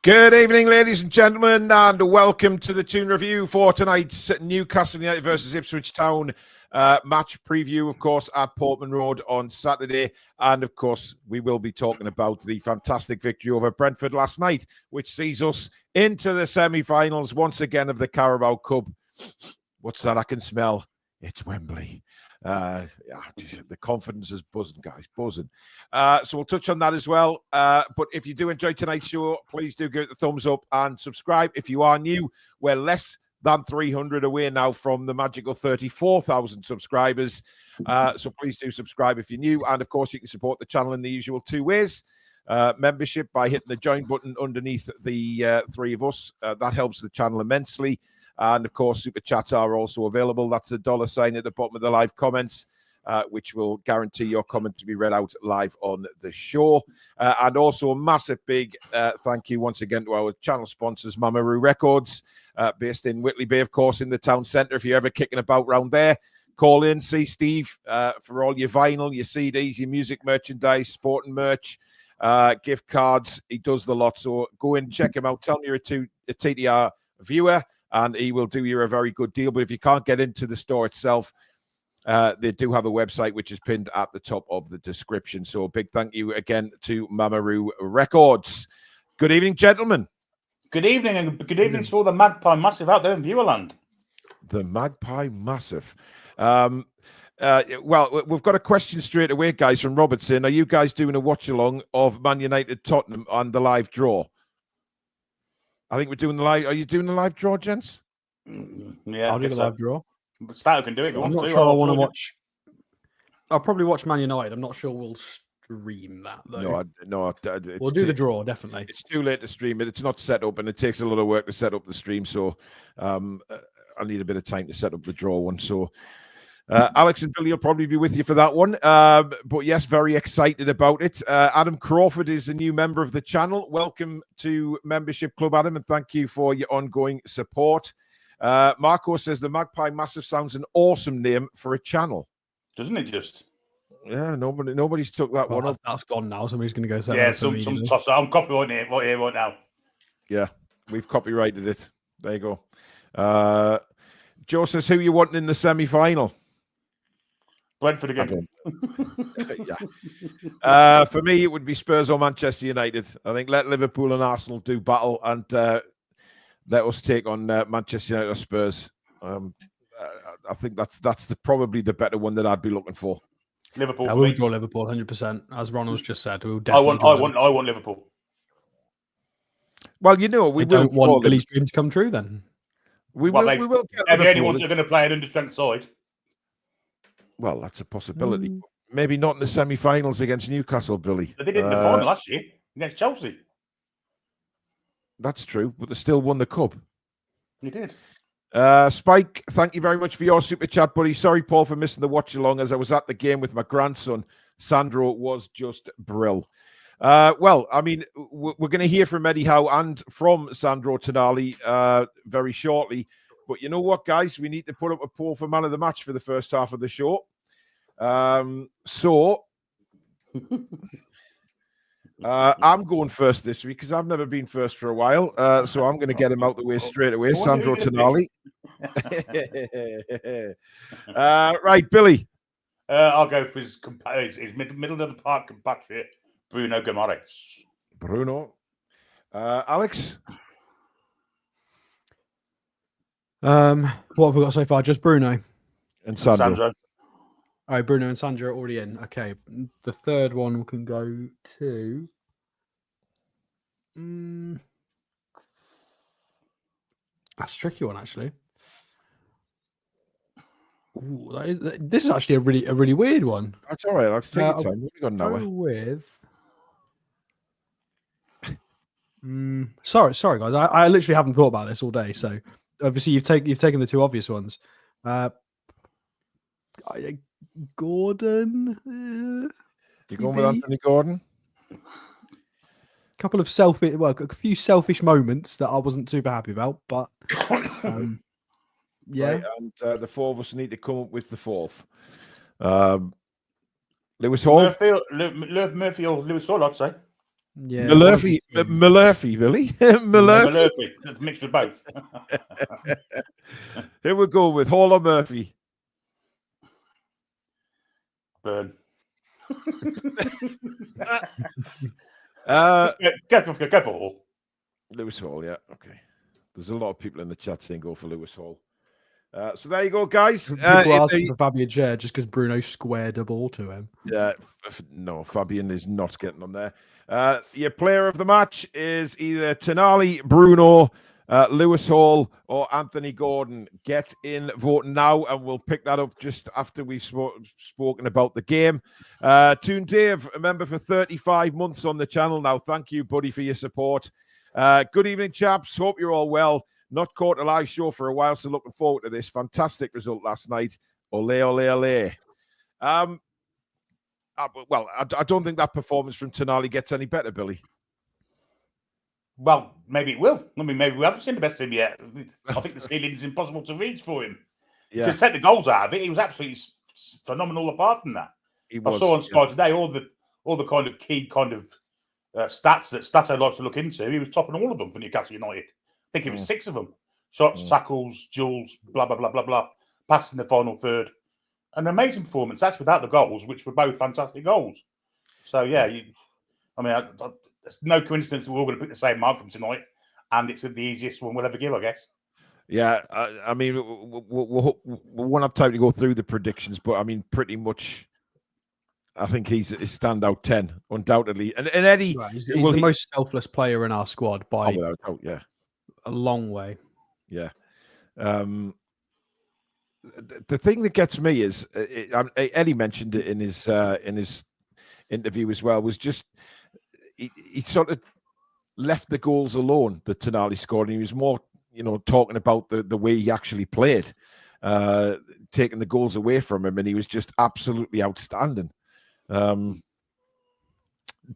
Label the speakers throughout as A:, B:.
A: Good evening, ladies and gentlemen, and welcome to the Toon review for tonight's Newcastle United versus Ipswich Town match preview, of course, at Portman Road on Saturday. And, of course, we will be talking about the fantastic victory over Brentford last night, which sees us into the semi-finals once again of the Carabao Cup. What's that I can smell? It's Wembley. The confidence is buzzing, guys, buzzing. So we'll touch on that as well. But if you do enjoy tonight's show, please do give it a thumbs up and subscribe. If you are new, we're less than 300 away now from the magical 34,000 subscribers. So please do subscribe if you're new. And of course, you can support the channel in the usual two ways. Membership by hitting the join button underneath the three of us. That helps the channel immensely. And, of course, super chats are also available. That's the $sign at the bottom of the live comments, which will guarantee your comment to be read out live on the show. And also a massive big thank you once again to our channel sponsors, Mamaroo Records, based in Whitley Bay, of course, in the town centre. If you're ever kicking about round there, call in, see Steve for all your vinyl, your CDs, your music merchandise, sporting merch, gift cards. He does the lot. So go in, check him out. Tell me you're a TTR viewer, and he will do you a very good deal. But if you can't get into the store itself, they do have a website which is pinned at the top of the description. So a big thank you again to Mamaroo Records. Good evening, gentlemen.
B: Good evening, and good evening to all the Magpie Massive out there in Viewerland.
A: The Magpie Massive. Well, we've got a question straight away, guys, from Robertson. Are you guys doing a watch-along of Man United Tottenham on the live draw? I think we're doing the live. Are you doing the live draw, gents?
C: Yeah, I'll do the live draw.
B: Stato can do it if you want to.
C: I'm not sure I want to watch. I'll probably watch Man United. I'm not sure we'll stream that, though.
A: No.
C: We'll do the draw, definitely.
A: It's too late to stream it. It's not set up, and it takes a lot of work to set up the stream. So I need a bit of time to set up the draw one. So Alex and Billy will probably be with you for that one. But yes, very excited about it. Adam Crawford is a new member of the channel. Welcome to Membership Club, Adam, and thank you for your ongoing support. Marco says the Magpie Massive sounds an awesome name for a channel.
B: Doesn't it just?
A: Yeah, nobody's took that one.
C: That's gone now. Somebody's going to go say
B: some toss. I'm copyrighting it right now.
A: Yeah, we've copyrighted it. There you go. Joe says, who you wanting in the semi-final?
B: Brentford again.
A: Yeah. For me, it would be Spurs or Manchester United. I think let Liverpool and Arsenal do battle, and let us take on Manchester United or Spurs. I think that's probably the better one that I'd be looking for.
B: Liverpool.
C: Yeah, we'll draw Liverpool 100%, as Ronald's just said. We'll definitely
B: I want Liverpool.
A: Well, you know, we
C: don't want Billy's dream to come true. Then
A: we will.
B: They're the only ones that are going to play an understrength side.
A: Well, that's a possibility. Maybe not in the semi-finals against Newcastle, Billy.
B: They did in the final last year against Chelsea.
A: That's true, but they still won the cup.
B: They did.
A: Spike, thank you very much for your super chat, buddy. Sorry, Paul, for missing the watch along as I was at the game with my grandson. Sandro was just brill. Well, I mean, we're going to hear from Eddie Howe and from Sandro Tonali very shortly. But you know what, guys? We need to put up a poll for man of the match for the first half of the show. I'm going first this week because I've never been first for a while. So I'm going to get him out the way straight away. Sandro Tonali. Right, Billy.
B: I'll go for his middle of the park compatriot, Bruno Guimaraes.
A: Bruno. Alex?
C: What have we got so far? Just Bruno
A: and Sandro.
C: All right, Bruno and Sandro are already in. Okay, the third one we can go to. That's a tricky one, actually. Ooh, this is actually a really weird one.
A: That's all right. Let's take your time. We've got nowhere.
C: Go with. Sorry, guys. I literally haven't thought about this all day. So obviously you've taken the two obvious ones. Gordon.
A: You going with Anthony Gordon?
C: A few selfish moments that I wasn't super happy about, but yeah.
A: Right, and the four of us need to come up with the fourth. Lewis Hall.
B: Murphy or Lewis Hall, I'd say.
C: Yeah,
A: Murphy, Billy.
B: Murphy. It's mixed with both.
A: Here we go with Hall or Murphy.
B: Burn.
A: Uh,
B: Go for Hall.
A: Lewis Hall, yeah. Okay. There's a lot of people in the chat saying go for Lewis Hall. So there you go, guys.
C: People asking for Fabian Schär just because Bruno squared a ball to him.
A: Yeah, no, Fabian is not getting on there. Your player of the match is either Tonali, Bruno, Lewis Hall, or Anthony Gordon. Get in voting now, and we'll pick that up just after we've spoken about the game. Toon Dave, a member for 35 months on the channel now. Thank you, buddy, for your support. Good evening, chaps. Hope you're all well. Not caught a live show for a while, so looking forward to this. Fantastic result last night. Ole, ole, ole. Well, I don't think that performance from Tonali gets any better, Billy.
B: Well, maybe it will. I mean, maybe we haven't seen the best of him yet. I think the ceiling is impossible to reach for him.
A: Yeah.
B: To take the goals out of it, he was absolutely phenomenal apart from that. I saw on Sky today all the kind of key kind of stats that Stato likes to look into. He was topping all of them for Newcastle United. I think it was 6 of them. Shots, tackles, duels, blah, blah, blah, blah, blah. Passing the final third. An amazing performance. That's without the goals, which were both fantastic goals. So, yeah, it's no coincidence that we're all going to pick the same mark from tonight. And it's the easiest one we'll ever give, I guess.
A: Yeah, I mean, we won't have time to go through the predictions, but I mean, pretty much, I think he's a standout 10, undoubtedly. And Eddie...
C: Right, he's the most selfless player in our squad by
A: without doubt, yeah.
C: A long way.
A: Yeah. The thing that gets me is Eddie mentioned it in his interview as well, was just he sort of left the goals alone that Tonali scored, and he was more talking about the way he actually played, taking the goals away from him, and he was just absolutely outstanding.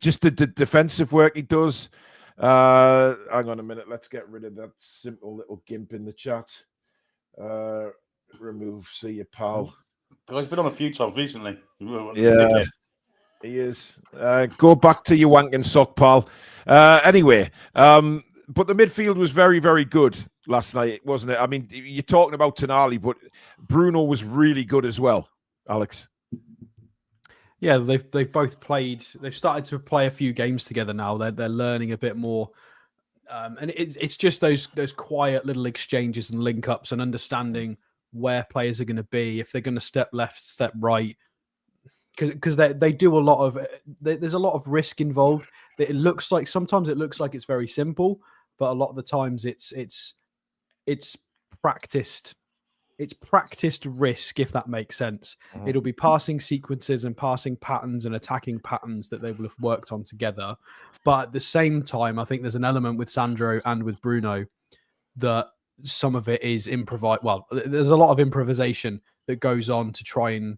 A: Just the defensive work he does. Hang on a minute, let's get rid of that simple little gimp in the chat. Remove, see you, pal.
B: He's been on a few times recently.
A: Yeah, he is. Go back to your wanking sock, pal. Anyway, but the midfield was very, very good last night, wasn't it? I mean, you're talking about Tonali, but Bruno was really good as well, Alex.
C: Yeah, they've both played. They've started to play a few games together now. They're learning a bit more. And it's just those quiet little exchanges and link ups and understanding where players are going to be, if they're going to step left, step right, because they do a lot of. There's a lot of risk involved. Sometimes it looks like it's very simple, but a lot of the times it's practiced. It's practiced risk, if that makes sense. Mm-hmm. It'll be passing sequences and passing patterns and attacking patterns that they will have worked on together. But at the same time, I think there's an element with Sandro and with Bruno that some of it is improvised. Well, there's a lot of improvisation that goes on to try and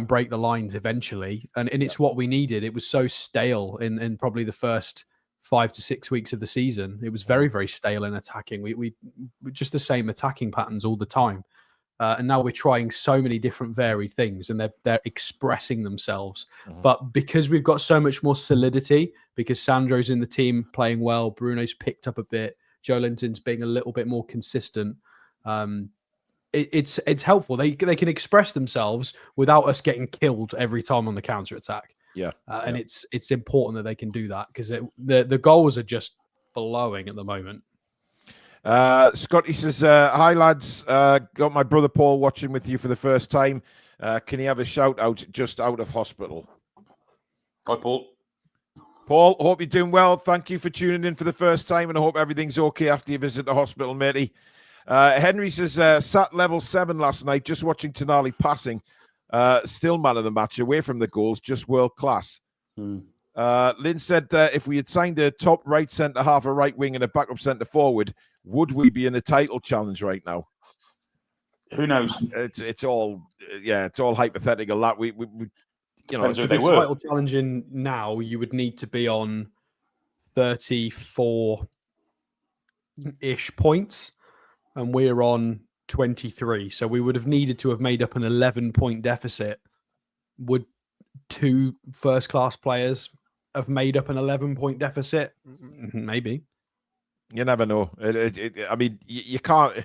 C: break the lines eventually. And it's what we needed. It was so stale in probably the first 5 to 6 weeks of the season. It was very, very stale in attacking. We just the same attacking patterns all the time. And now we're trying so many different varied things, and they're expressing themselves. Mm-hmm. But because we've got so much more solidity, because Sandro's in the team playing well, Bruno's picked up a bit, Joe Linton's being a little bit more consistent. It's helpful. They can express themselves without us getting killed every time on the counter attack.
A: Yeah,
C: and it's important that they can do that, because the goals are just flowing at the moment.
A: Scotty says, hi lads, got my brother Paul watching with you for the first time. Can he have a shout out just out of hospital?
B: Hi Paul.
A: Paul, hope you're doing well. Thank you for tuning in for the first time, and I hope everything's okay after you visit the hospital, matey. Henry says, sat level 7 last night, just watching Tonali passing. Still man of the match, away from the goals, just world class. Lynn said, if we had signed a top right centre half, a right wing, and a backup centre forward, would we be in the title challenge right now?
B: Who knows?
A: It's all hypothetical. That we
C: to be title challenging now, you would need to be on 34-ish points, and we're on 23. So we would have needed to have made up an 11-point deficit. Would 2 first-class players have made up an 11-point deficit? Maybe.
A: You never know. I mean, you can't,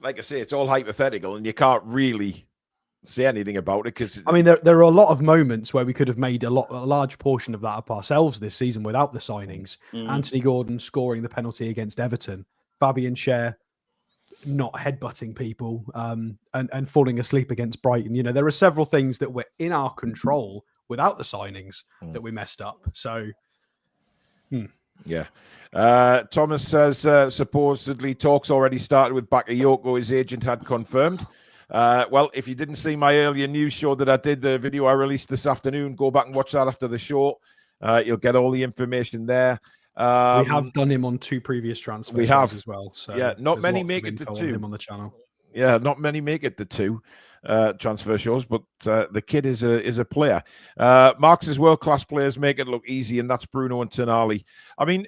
A: like I say, it's all hypothetical, and you can't really say anything about it because
C: I mean, there are a lot of moments where we could have made a large portion of that up ourselves this season without the signings. Anthony Gordon scoring the penalty against Everton, Fabian Schär not headbutting people, and falling asleep against Brighton. You know, there are several things that were in our control without the signings that we messed up. So,
A: yeah. Thomas says supposedly talks already started with Bakayoko. His agent had confirmed. Well, if you didn't see my earlier news show that I did, the video I released this afternoon, go back and watch that after the show. You'll get all the information there.
C: We have done him on 2 previous transfers.
A: We have
C: as well. So
A: yeah, not many make it to 2
C: him on the channel.
A: Yeah, not many make it to 2 transfer shows, but the kid is a player. Marx's world-class players make it look easy, and that's Bruno and Tonali. I mean,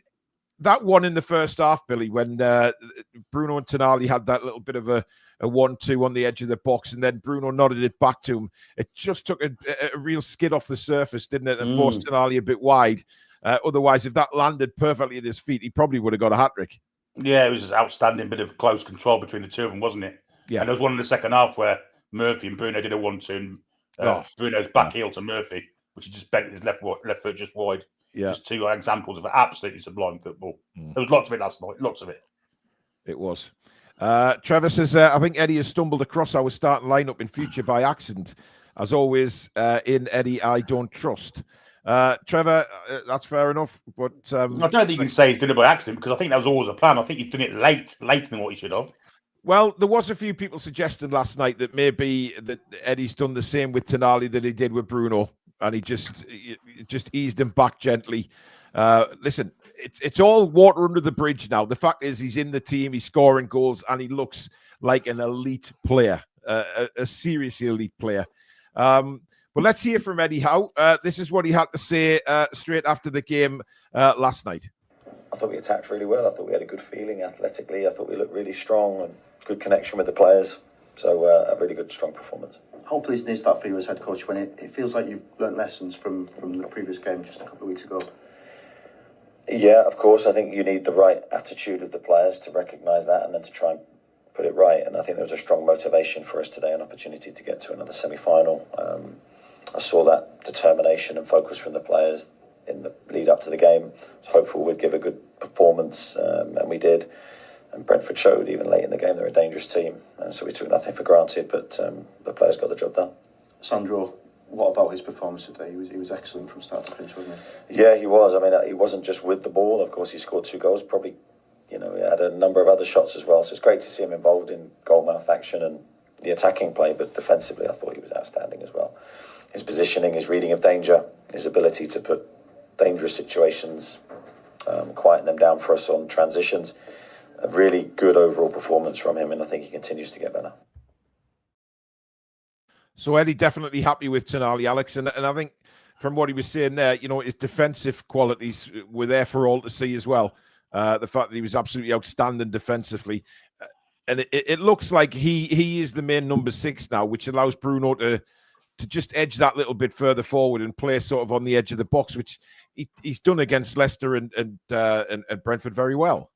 A: that one in the first half, Billy, when Bruno and Tonali had that little bit of a 1-2 on the edge of the box, and then Bruno nodded it back to him. It just took a real skid off the surface, didn't it, and forced Tonali a bit wide. Otherwise, if that landed perfectly at his feet, he probably would have got a hat-trick.
B: Yeah, it was an outstanding bit of close control between the two of them, wasn't it?
A: Yeah.
B: And there was one in the second half where Murphy and Bruno did a 1-2, and Bruno's back heel to Murphy, which he just bent his left foot just wide. Yeah. Just 2 examples of absolutely sublime football. There was lots of it last night, lots of it.
A: It was. Trevor says, I think Eddie has stumbled across our starting lineup in future by accident. As always, in Eddie, I don't trust. Trevor, that's fair enough. But
B: I don't think you can say he's done it by accident, because I think that was always a plan. I think he's done it later than what he should have.
A: Well, there was a few people suggesting last night that maybe that Eddie's done the same with Tonali that he did with Bruno, and he just eased him back gently. Listen, it's all water under the bridge now. The fact is, he's in the team, he's scoring goals, and he looks like an elite player, a seriously elite player. But let's hear from Eddie Howe. This is what he had to say straight after the game last night.
D: I thought we attacked really well. I thought we had a good feeling athletically. I thought we looked really strong and good connection with the players. So a really good, strong performance.
E: How pleasing is that for you as head coach when it feels like you've learnt lessons from the previous game just a couple of weeks ago?
D: Yeah, of course. I think you need the right attitude of the players to recognise that and then to try and put it right. And I think there was a strong motivation for us today, an opportunity to get to another semi-final. I saw that determination and focus from the players in the lead up to the game. I was hopeful we'd give a good performance, and we did. And Brentford showed even late in the game they're a dangerous team, and so we took nothing for granted, but the players got the job done.
E: Sandro, what about his performance today? He was excellent from start to finish, wasn't he?
D: Yeah, he was. I mean, he wasn't just with the ball. Of course, he scored 2 goals. Probably, he had a number of other shots as well. So it's great to see him involved in goal-mouth action and the attacking play, but defensively I thought he was outstanding as well. His positioning, his reading of danger, his ability to put dangerous situations, quieten them down for us on transitions. A really good overall performance from him, and I think he continues to get better.
A: So Eddie definitely happy with Tonali, Alex, and I think from what he was saying there, his defensive qualities were there for all to see as well. The fact that he was absolutely outstanding defensively, and it looks like he is the main number 6 now, which allows Bruno to just edge that little bit further forward and play sort of on the edge of the box, which he's done against Leicester and Brentford very well.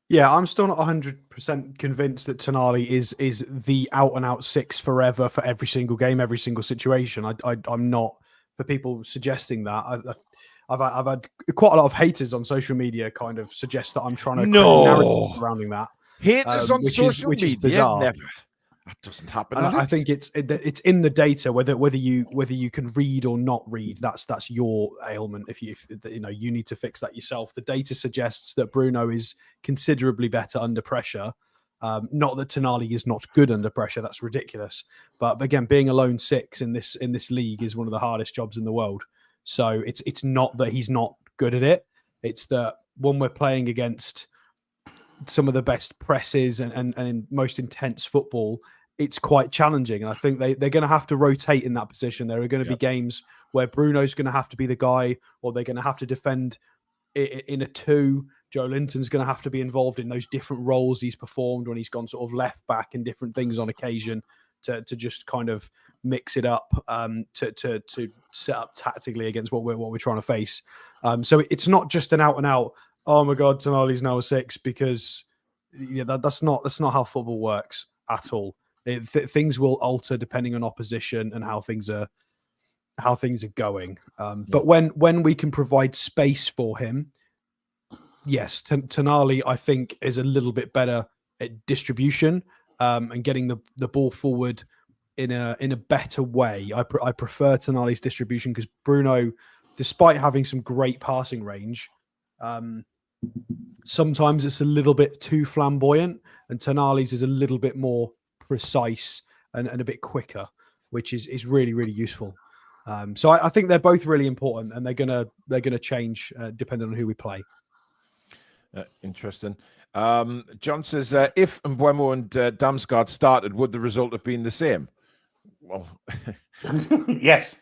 C: Yeah, I'm still not 100% convinced that Tonali is the out-and-out 6 forever for every single game, every single situation. I'm not, for people suggesting that. I've had quite a lot of haters on social media kind of suggest that I'm trying to create a narrative surrounding that.
A: Haters on social media?
C: Is bizarre.
A: Never. That doesn't happen.
C: And I think it's in the data whether you can read or not read. That's your ailment. If you need to fix that yourself. The data suggests that Bruno is considerably better under pressure. Not that Tonali is not good under pressure. That's ridiculous. But again, being a lone 6 in this league is one of the hardest jobs in the world. So it's not that he's not good at it. It's that when we're playing against some of the best presses and most intense football, it's quite challenging. And I think they're going to have to rotate in that position. There are going to be games where Bruno's going to have to be the guy, or they're going to have to defend in a 2. Joe Linton's going to have to be involved in those different roles he's performed when he's gone sort of left back and different things on occasion to just kind of mix it up to set up tactically against what we're trying to face. So it's not just an out and out, oh my God, Tonali's now a 6, because that's not how football works at all. Things will alter depending on opposition and how things are going. But when we can provide space for him, yes, Tonali, I think, is a little bit better at distribution and getting the ball forward in a better way. I prefer Tonali's distribution because Bruno, despite having some great passing range, sometimes it's a little bit too flamboyant, and Tonali's is a little bit more precise and a bit quicker, which is really, really useful. So I think they're both really important, and they're gonna change depending on who we play.
A: Interesting. John says, if Mbeumo and Damsgaard started, would the result have been the same? Well,
B: yes.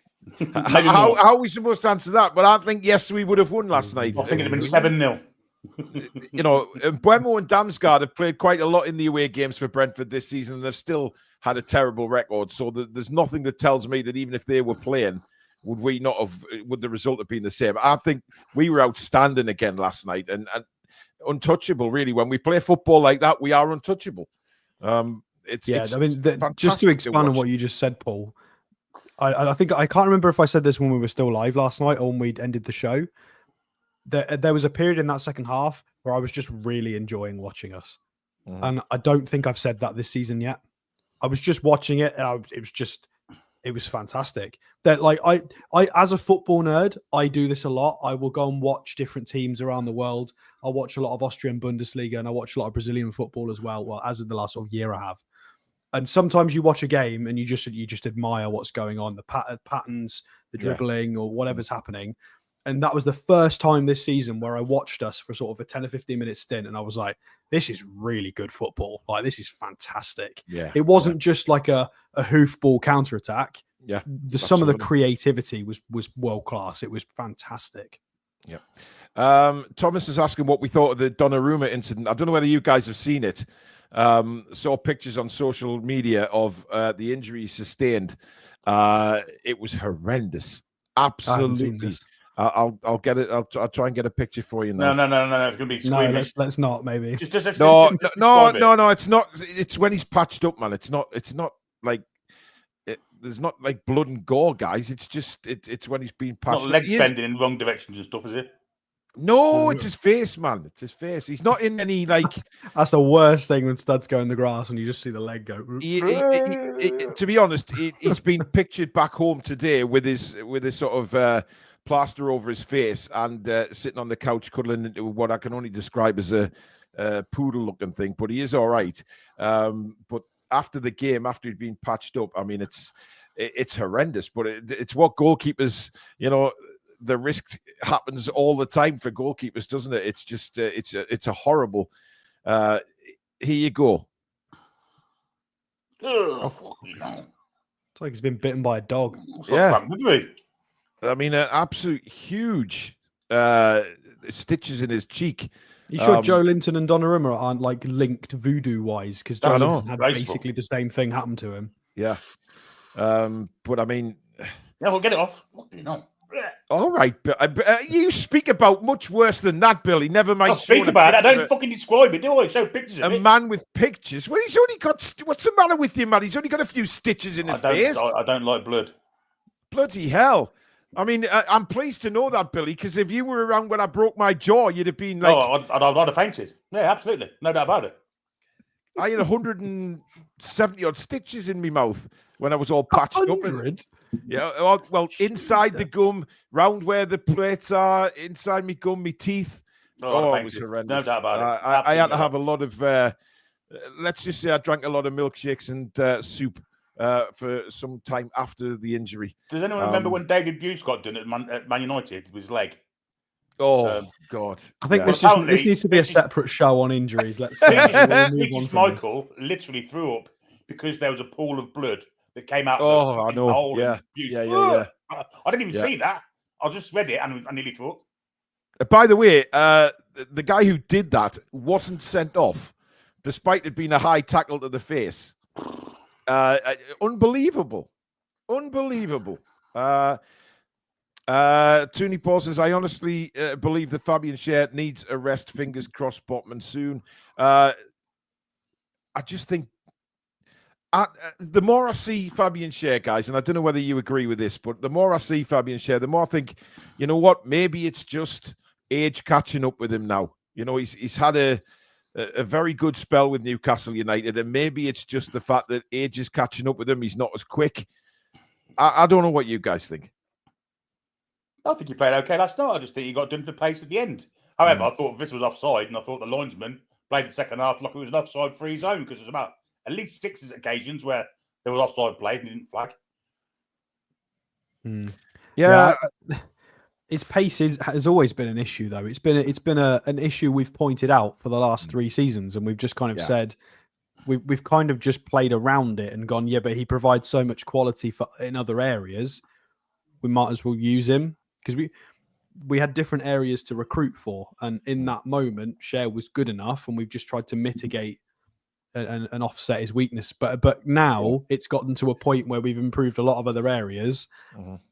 A: How are we supposed to answer that? But I think, yes, we would have won last night.
B: I think it'd have been 7-0.
A: You know, Mbeumo and Damsgaard have played quite a lot in the away games for Brentford this season, and they've still had a terrible record. So there's nothing that tells me that even if they were playing, would the result have been the same? I think we were outstanding again last night and untouchable, really. When we play football like that, we are untouchable. It's
C: just to expand on what you just said, Paul, I think I can't remember if I said this when we were still live last night or when we'd ended the show. There was a period in that second half where I was just really enjoying watching us. And I don't think I've said that this season yet. I was just watching it, and it was fantastic. That, like, I as a football nerd, I do this a lot. I will go and watch different teams around the world. I watch a lot of Austrian Bundesliga, and I watch a lot of Brazilian football as well. Well, as of the last sort of year I have. And sometimes you watch a game and you just admire what's going on, the patterns, the dribbling, or whatever's happening. And that was the first time this season where I watched us for sort of a 10 or 15 minute stint, and I was like, this is really good football. Like, this is fantastic. Yeah. It wasn't just like a hoofball counter-attack. Yeah. Some of the creativity was world class. It was fantastic.
A: Yeah. Thomas is asking what we thought of the Donnarumma incident. I don't know whether you guys have seen it. Saw pictures on social media of the injury sustained. It was horrendous. Absolutely. I'll get it. I'll try and get a picture for you now.
B: No. It's gonna be screaming.
C: No, let's not. Maybe.
A: No. It's not. It's when he's patched up, man. It's not like there's not like blood and gore, guys. It's just it's when he's been patched.
B: Not legs bending in wrong directions and stuff, is it?
A: No, it's his face, man. It's his face. He's not in any like.
C: That's the worst thing when studs go in the grass and you just see the leg go.
A: To be honest, he's been pictured back home today with his sort of plaster over his face and sitting on the couch cuddling into what I can only describe as a poodle-looking thing. But he is all right. But after the game, after he'd been patched up, I mean, it's horrendous. But it's what goalkeepers, you know. The risk happens all the time for goalkeepers, doesn't it? It's just it's a horrible. Here you go.
C: It's like he's been bitten by a dog.
A: Yeah, I mean, an absolute huge stitches in his cheek.
C: You sure Joe Linton and Donnarumma aren't like linked voodoo wise? Because Joe Linton had basically the same thing happen to him.
A: Yeah, but I mean,
B: we'll get it off. No.
A: All right, you speak about much worse than that, Billy. Never mind.
B: I speak about it. I don't fucking describe it, do I? Show pictures of it.
A: A man with pictures. Well, he's only got. What's the matter with you, man? He's only got a few stitches in his face.
B: I don't like blood.
A: Bloody hell! I mean, I'm pleased to know that, Billy, because if you were around when I broke my jaw, you'd have been like.
B: Oh, I'd have fainted. Yeah, absolutely, no doubt about it.
A: I had 170 odd stitches in my mouth when I was all patched
C: 100?
A: Up. Yeah, well, inside the gum, round where the plates are, inside me gum, me teeth. Oh, it was horrendous.
B: No doubt about it.
A: I had to have a lot of, let's just say I drank a lot of milkshakes and soup for some time after the injury.
B: Does anyone remember when David Buse got done at Man United with his leg?
A: Oh, God.
C: I think this needs to be a separate show on injuries. Let's see.
B: Michael literally threw up because there was a pool of blood that came out.
A: I know. Yeah.
B: I didn't even see that. I just read it and I nearly threw up.
A: By the way, the guy who did that wasn't sent off, despite it being a high tackle to the face. Unbelievable. Unbelievable. Tooney Paul says, I honestly believe that Fabian Schär needs a rest. Fingers crossed, Botman soon. I just think the more I see Fabian Schär, guys, and I don't know whether you agree with this, but the more I see Fabian Schär, the more I think, you know what, maybe it's just age catching up with him now. You know, he's had a very good spell with Newcastle United, and maybe it's just the fact that age is catching up with him. He's not as quick. I don't know what you guys think.
B: I think he played okay last night. I just think he got done for pace at the end. However, I thought this was offside, and I thought the linesman played the second half like it was an offside-free zone, because there's about at least 6 occasions where there was offside play and he didn't flag.
C: Yeah. His pace has always been an issue, though. It's been an issue we've pointed out for the last 3 seasons, and we've just kind of said we've kind of just played around it and gone, yeah, but he provides so much quality in other areas, we might as well use him, because we had different areas to recruit for, and in that moment, Schär was good enough, and we've just tried to mitigate and offset his weakness. But now it's gotten to a point where we've improved a lot of other areas,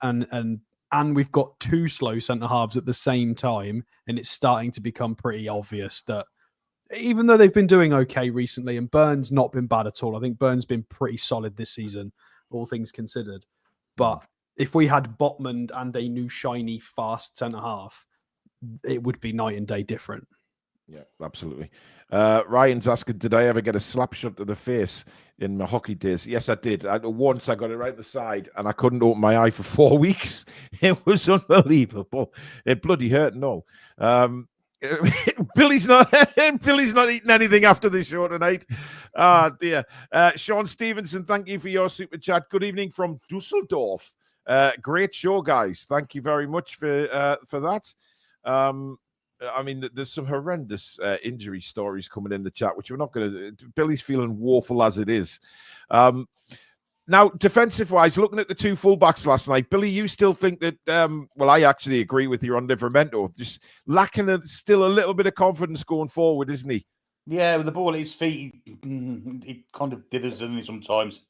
C: and we've got 2 slow centre halves at the same time, and it's starting to become pretty obvious that even though they've been doing okay recently, and Burns not been bad at all, I think Burns been pretty solid this season, all things considered. But if we had Botman and a new shiny fast centre half, it would be night and day different.
A: Yeah, absolutely. Ryan's asking, did I ever get a slap shot to the face in my hockey days? Yes, I did. Once I got it right at the side, and I couldn't open my eye for 4 weeks. It was unbelievable. It bloody hurt and all. Billy's not eating anything after the show tonight. Ah, dear. Sean Stevenson, thank you for your super chat. Good evening from Dusseldorf. Great show, guys. Thank you very much for that. I mean, there's some horrendous injury stories coming in the chat, which we're not going to. Billy's feeling woeful as it is. Now, defensive-wise, looking at the 2 fullbacks last night, Billy, you still think that? Well, I actually agree with you on Livramento. Just lacking still a little bit of confidence going forward, isn't he?
B: Yeah, with the ball at his feet, he kind of dithers, doesn't he, sometimes.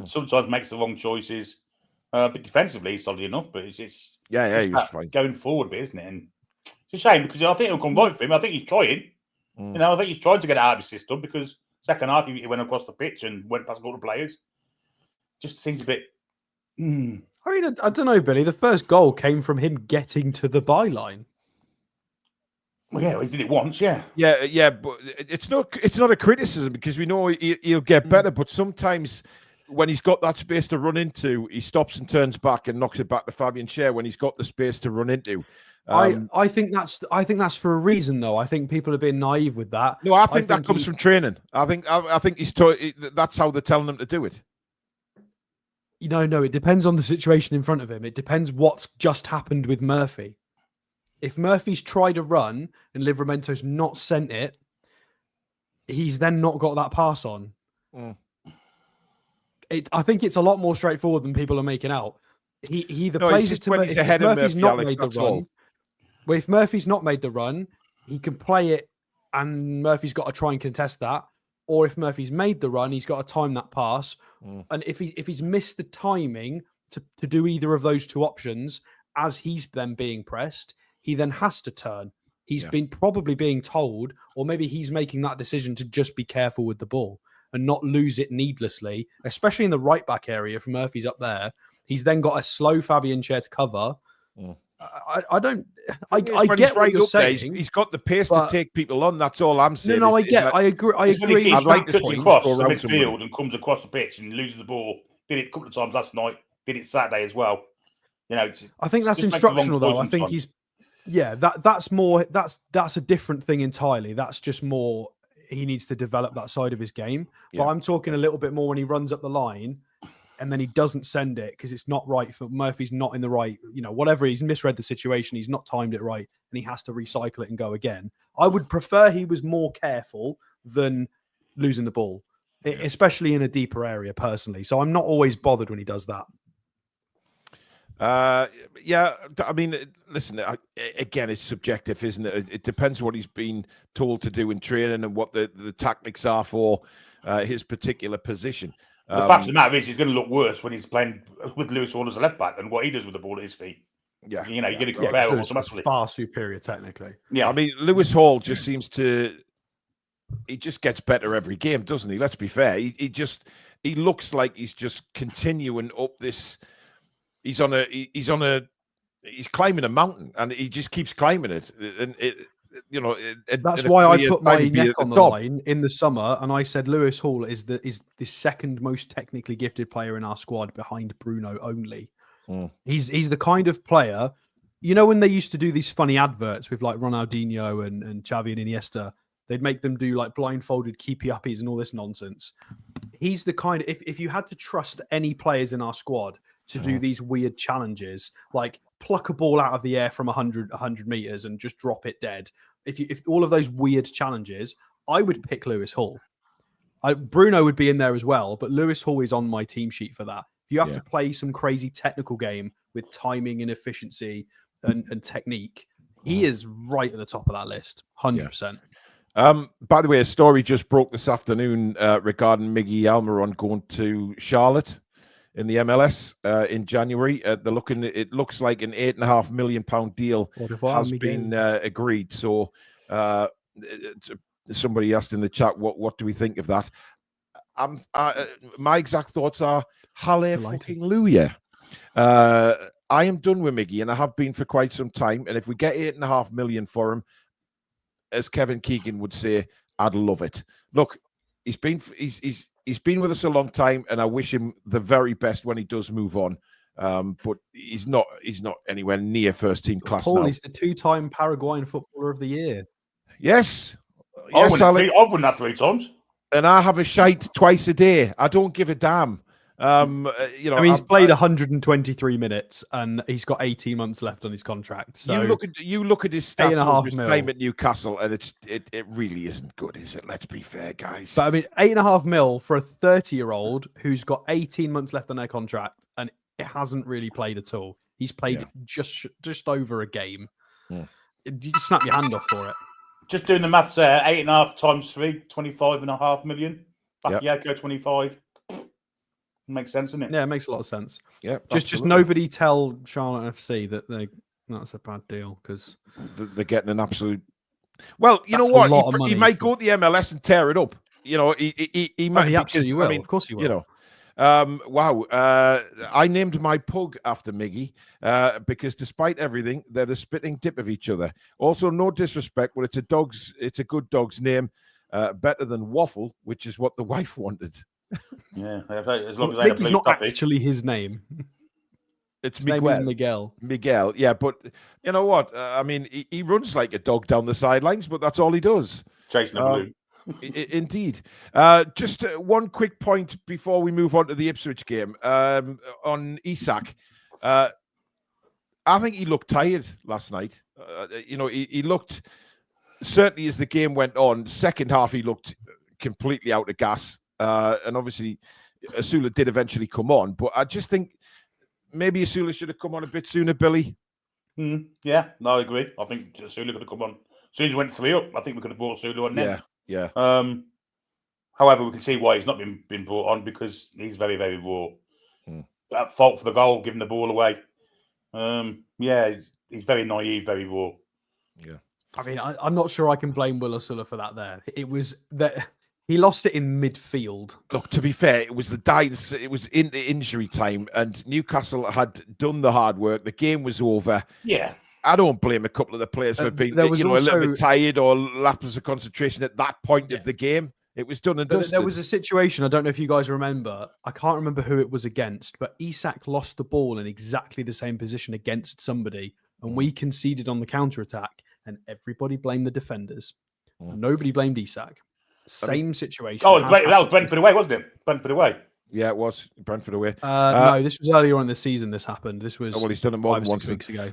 B: Sometimes makes the wrong choices. But defensively, he's solid enough. But it's he was fine going forward, bit, isn't it? And it's a shame, because I think it'll come right for him. I think he's trying. You know, I think he's trying to get out of his system, because second half he went across the pitch and went past all the players. Just seems a bit.
C: I mean, I don't know, Billy. The first goal came from him getting to the byline.
B: Well, yeah, he did it once, yeah.
A: Yeah, but it's not a criticism, because we know he'll get better, but sometimes when he's got that space to run into, he stops and turns back and knocks it back to Fabian Schär when he's got the space to run into.
C: I think that's for a reason, though. I think people are being naive with that.
A: No, I think that comes from training. I think that's how they're telling him to do it.
C: No, it depends on the situation in front of him. It depends what's just happened with Murphy. If Murphy's tried a run and Livramento's not sent it, he's then not got that pass on. I think it's a lot more straightforward than people are making out. He either plays it to Murphy. If Murphy's not made the run, well, if Murphy's not made the run, he can play it, and Murphy's got to try and contest that. Or if Murphy's made the run, he's got to time that pass. And if he's missed the timing to do either of those 2 options as he's then being pressed, he then has to turn. He's been probably being told, or maybe he's making that decision to just be careful with the ball and not lose it needlessly, especially in the right back area. If Murphy's up there, he's then got a slow Fabian Schär to cover. I get what you're saying.
A: He's got the pace to take people on. That's all I'm saying.
C: No, I agree.
B: I'd like to across the midfield and comes across the pitch and loses the ball. Did it a couple of times last night. Did it Saturday as well. You know,
C: I think that's instructional, though. I think that's more. That's a different thing entirely. That's just more. He needs to develop that side of his game. But I'm talking a little bit more when he runs up the line and then he doesn't send it because it's not right for Murphy's not in the right, whatever. He's misread the situation. He's not timed it right and he has to recycle it and go again. I would prefer he was more careful than losing the ball, especially in a deeper area personally. So I'm not always bothered when he does that.
A: I mean, listen, again, it's subjective, isn't it? It depends what he's been told to do in training and what the tactics are for his particular position.
B: The fact of the matter is, he's going to look worse when he's playing with Lewis Hall as a left back and what he does with the ball at his feet.
A: Yeah,
B: you're going to compare him automatically.
C: Far superior technically.
B: Yeah,
A: I mean, Lewis Hall just seems to. He just gets better every game, doesn't he? Let's be fair. He looks like he's just continuing up this. He's climbing a mountain, and he just keeps climbing it. And
C: that's why I put my neck on the line in the summer, and I said Lewis Hall is the second most technically gifted player in our squad behind Bruno only. He's the kind of player, when they used to do these funny adverts with like Ronaldinho and Xavi and Iniesta, they'd make them do like blindfolded keepy uppies and all this nonsense. He's the kind of, if you had to trust any players in our squad to do these weird challenges, like pluck a ball out of the air from 100 meters and just drop it dead. If all of those weird challenges, I would pick Lewis Hall. Bruno would be in there as well, but Lewis Hall is on my team sheet for that. If you have to play some crazy technical game with timing and efficiency and technique, he is right at the top of that list, 100%.
A: By the way, a story just broke this afternoon regarding Miggy Almiron going to Charlotte in the MLS in January. It looks like an £8.5 million deal has been agreed. So somebody asked in the chat, what do we think of that? My exact thoughts are hallelujah. I am done with Miggy, and I have been for quite some time. And if we get £8.5 million for him, as Kevin Keegan would say, I'd love it. Look, he's been with us a long time, and I wish him the very best when he does move on. But he's not anywhere near first team class
C: Paul,
A: now.
C: he's the 2-time Paraguayan Footballer of the Year.
A: Yes,
B: I've won that 3 times,
A: and I have a shite twice a day. I don't give a damn.
C: He's played 123 minutes, and he's got 18 months left on his contract. So
A: you look at his stats over his time at Newcastle, and it really isn't good, is it? Let's be fair, guys.
C: But I mean, 8.5 mil for a 30-year-old who's got 18 months left on their contract, and it hasn't really played at all. He's played just over a game. You can snap your hand off for it.
B: Just doing the maths there, 8.5 times 3, 25.5 million. Bakayoko 25. Makes sense, doesn't it?
C: Yeah, it makes a lot of sense.
A: Yeah,
C: just nobody tell Charlotte FC that that's a bad deal, because
A: they're getting an absolute. Well, you know what? He might go to the MLS and tear it up. He might.
C: He absolutely will. Of course he will.
A: Wow. I named my pug after Miggy because despite everything, they're the spitting tip of each other. Also, no disrespect, but it's a good dog's name. Better than Waffle, which is what the wife wanted.
B: Yeah, as long as
C: Miggy's not actually his name.
A: It's
C: Miguel.
A: Miguel, yeah, but you know what? I mean, he runs like a dog down the sidelines, but that's all he does.
B: Chasing a balloon.
A: Indeed. Just one quick point before we move on to the Ipswich game on Isak. I think he looked tired last night. He looked, certainly as the game went on, second half he looked completely out of gas. And obviously, Asula did eventually come on, but I just think maybe Asula should have come on a bit sooner, Billy.
B: Yeah, no, I agree. I think Asula could have come on. As soon as he went 3 up, I think we could have brought Asula on then.
A: Yeah.
B: However, we can see why he's not been brought on, because he's very, very raw. At fault for the goal, giving the ball away. He's very naive, very raw.
A: Yeah.
C: I mean, I'm not sure I can blame Will Asula for that there. It was that... He lost it in midfield.
A: Look, to be fair, it was it was in the injury time, and Newcastle had done the hard work. The game was over.
B: Yeah.
A: I don't blame a couple of the players for being a little bit tired or lapses of concentration at that point of the game. It was done and dusted.
C: There was a situation, I don't know if you guys remember, I can't remember who it was against, but Isak lost the ball in exactly the same position against somebody, and we conceded on the counter-attack, and everybody blamed the defenders. Nobody blamed Isak. Same situation.
B: Oh, that was Brentford away, wasn't it? Brentford away.
A: Yeah, it was Brentford away.
C: No, this was earlier on in the season. This happened. This was.
A: He's done it more than 6
C: weeks ago.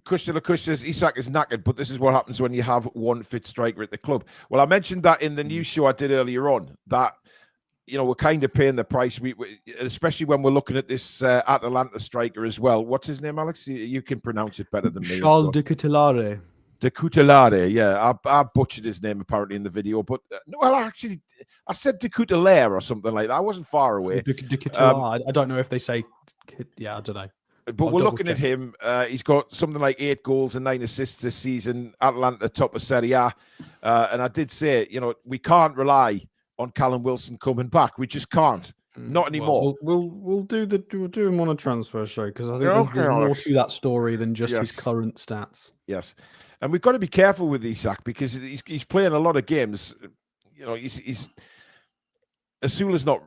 A: Kush says Isak is knackered, but this is what happens when you have one fit striker at the club. Well, I mentioned that in the news show I did earlier on. That we're kind of paying the price. We especially when we're looking at this Atalanta striker as well. What's his name, Alex? You can pronounce it better than me.
C: Charles de Ketelaere.
A: De Coutelare, yeah. I butchered his name apparently in the video, but actually, I said De Coutelare or something like that. I wasn't far away.
C: De Coutelare. I don't know if they say, I don't know.
A: But we're looking at him. He's got something like 8 goals and 9 assists this season. Atalanta top of Serie A. And I did say, we can't rely on Callum Wilson coming back. We just can't. Not anymore.
C: We'll do him on a transfer show because I think there's more to that story than just his current stats.
A: Yes, and we've got to be careful with Isak because he's playing a lot of games. He's Asula's not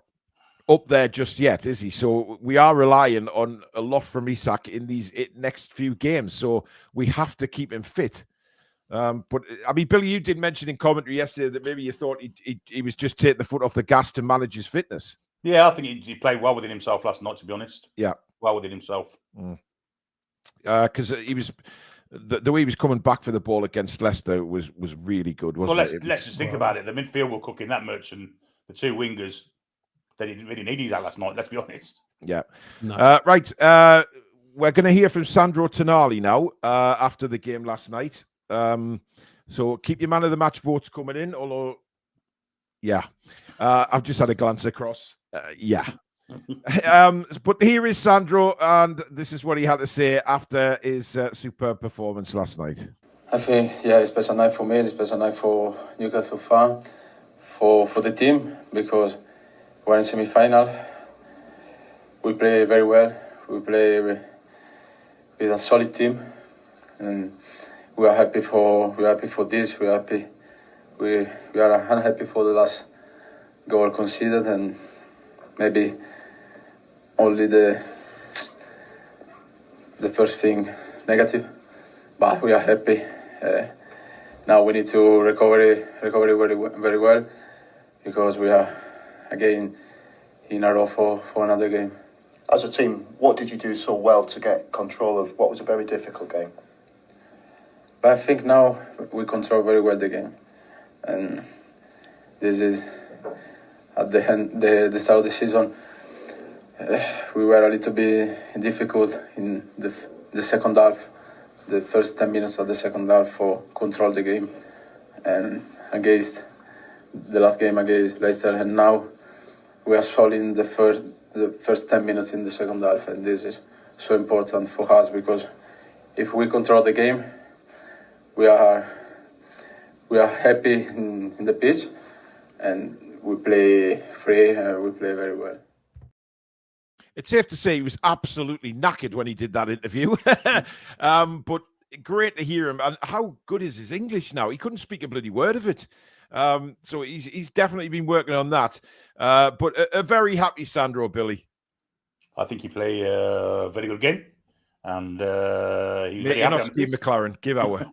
A: up there just yet, is he? So we are relying on a lot from Isak in these next few games. So we have to keep him fit. But I mean, Billy, you did mention in commentary yesterday that maybe you thought he was just taking the foot off the gas to manage his fitness.
B: Yeah, I think he played well within himself last night, to be honest.
A: Yeah.
B: Well within himself.
A: Because he was the way he was coming back for the ball against Leicester was really good, wasn't it?
B: Let's just think about it. The midfield were cooking that much, and the 2 wingers, they didn't really need that last night, let's be honest.
A: Yeah.
C: No.
A: Right. We're going to hear from Sandro Tonali now after the game last night. So keep your man of the match votes coming in, although, yeah, I've just had a glance across. Yeah. But here is Sandro, and this is what he had to say after his superb performance last night.
F: I think, it's a special night for me, it's a special night for Newcastle fan, for the team, because we're in semi-final. We play very well. We play with a solid team, and we are happy for this. We are happy. We are unhappy for the last goal conceded, and maybe only the first thing negative. But we are happy. Now we need to recover very well, because we are again in a row for another game.
E: As a team, what did you do so well to get control of what was a very difficult game?
F: But I think now we control very well the game, and this is at the start of the season. We were a little bit difficult in the second half, the first 10 minutes of the second half, for control the game, and against the last game against Leicester, and now we are solid in the first 10 minutes in the second half, and this is so important for us, because if we control the game, we are happy in the pitch, and we play free, and we play very well.
A: It's safe to say he was absolutely knackered when he did that interview. But great to hear him. And how good is his English now? He couldn't speak a bloody word of it. So he's definitely been working on that. But a very happy Sandro, Billy.
B: I think he played a very good game. And he was very
A: happy.
B: Not
A: Steve McLaren, give our.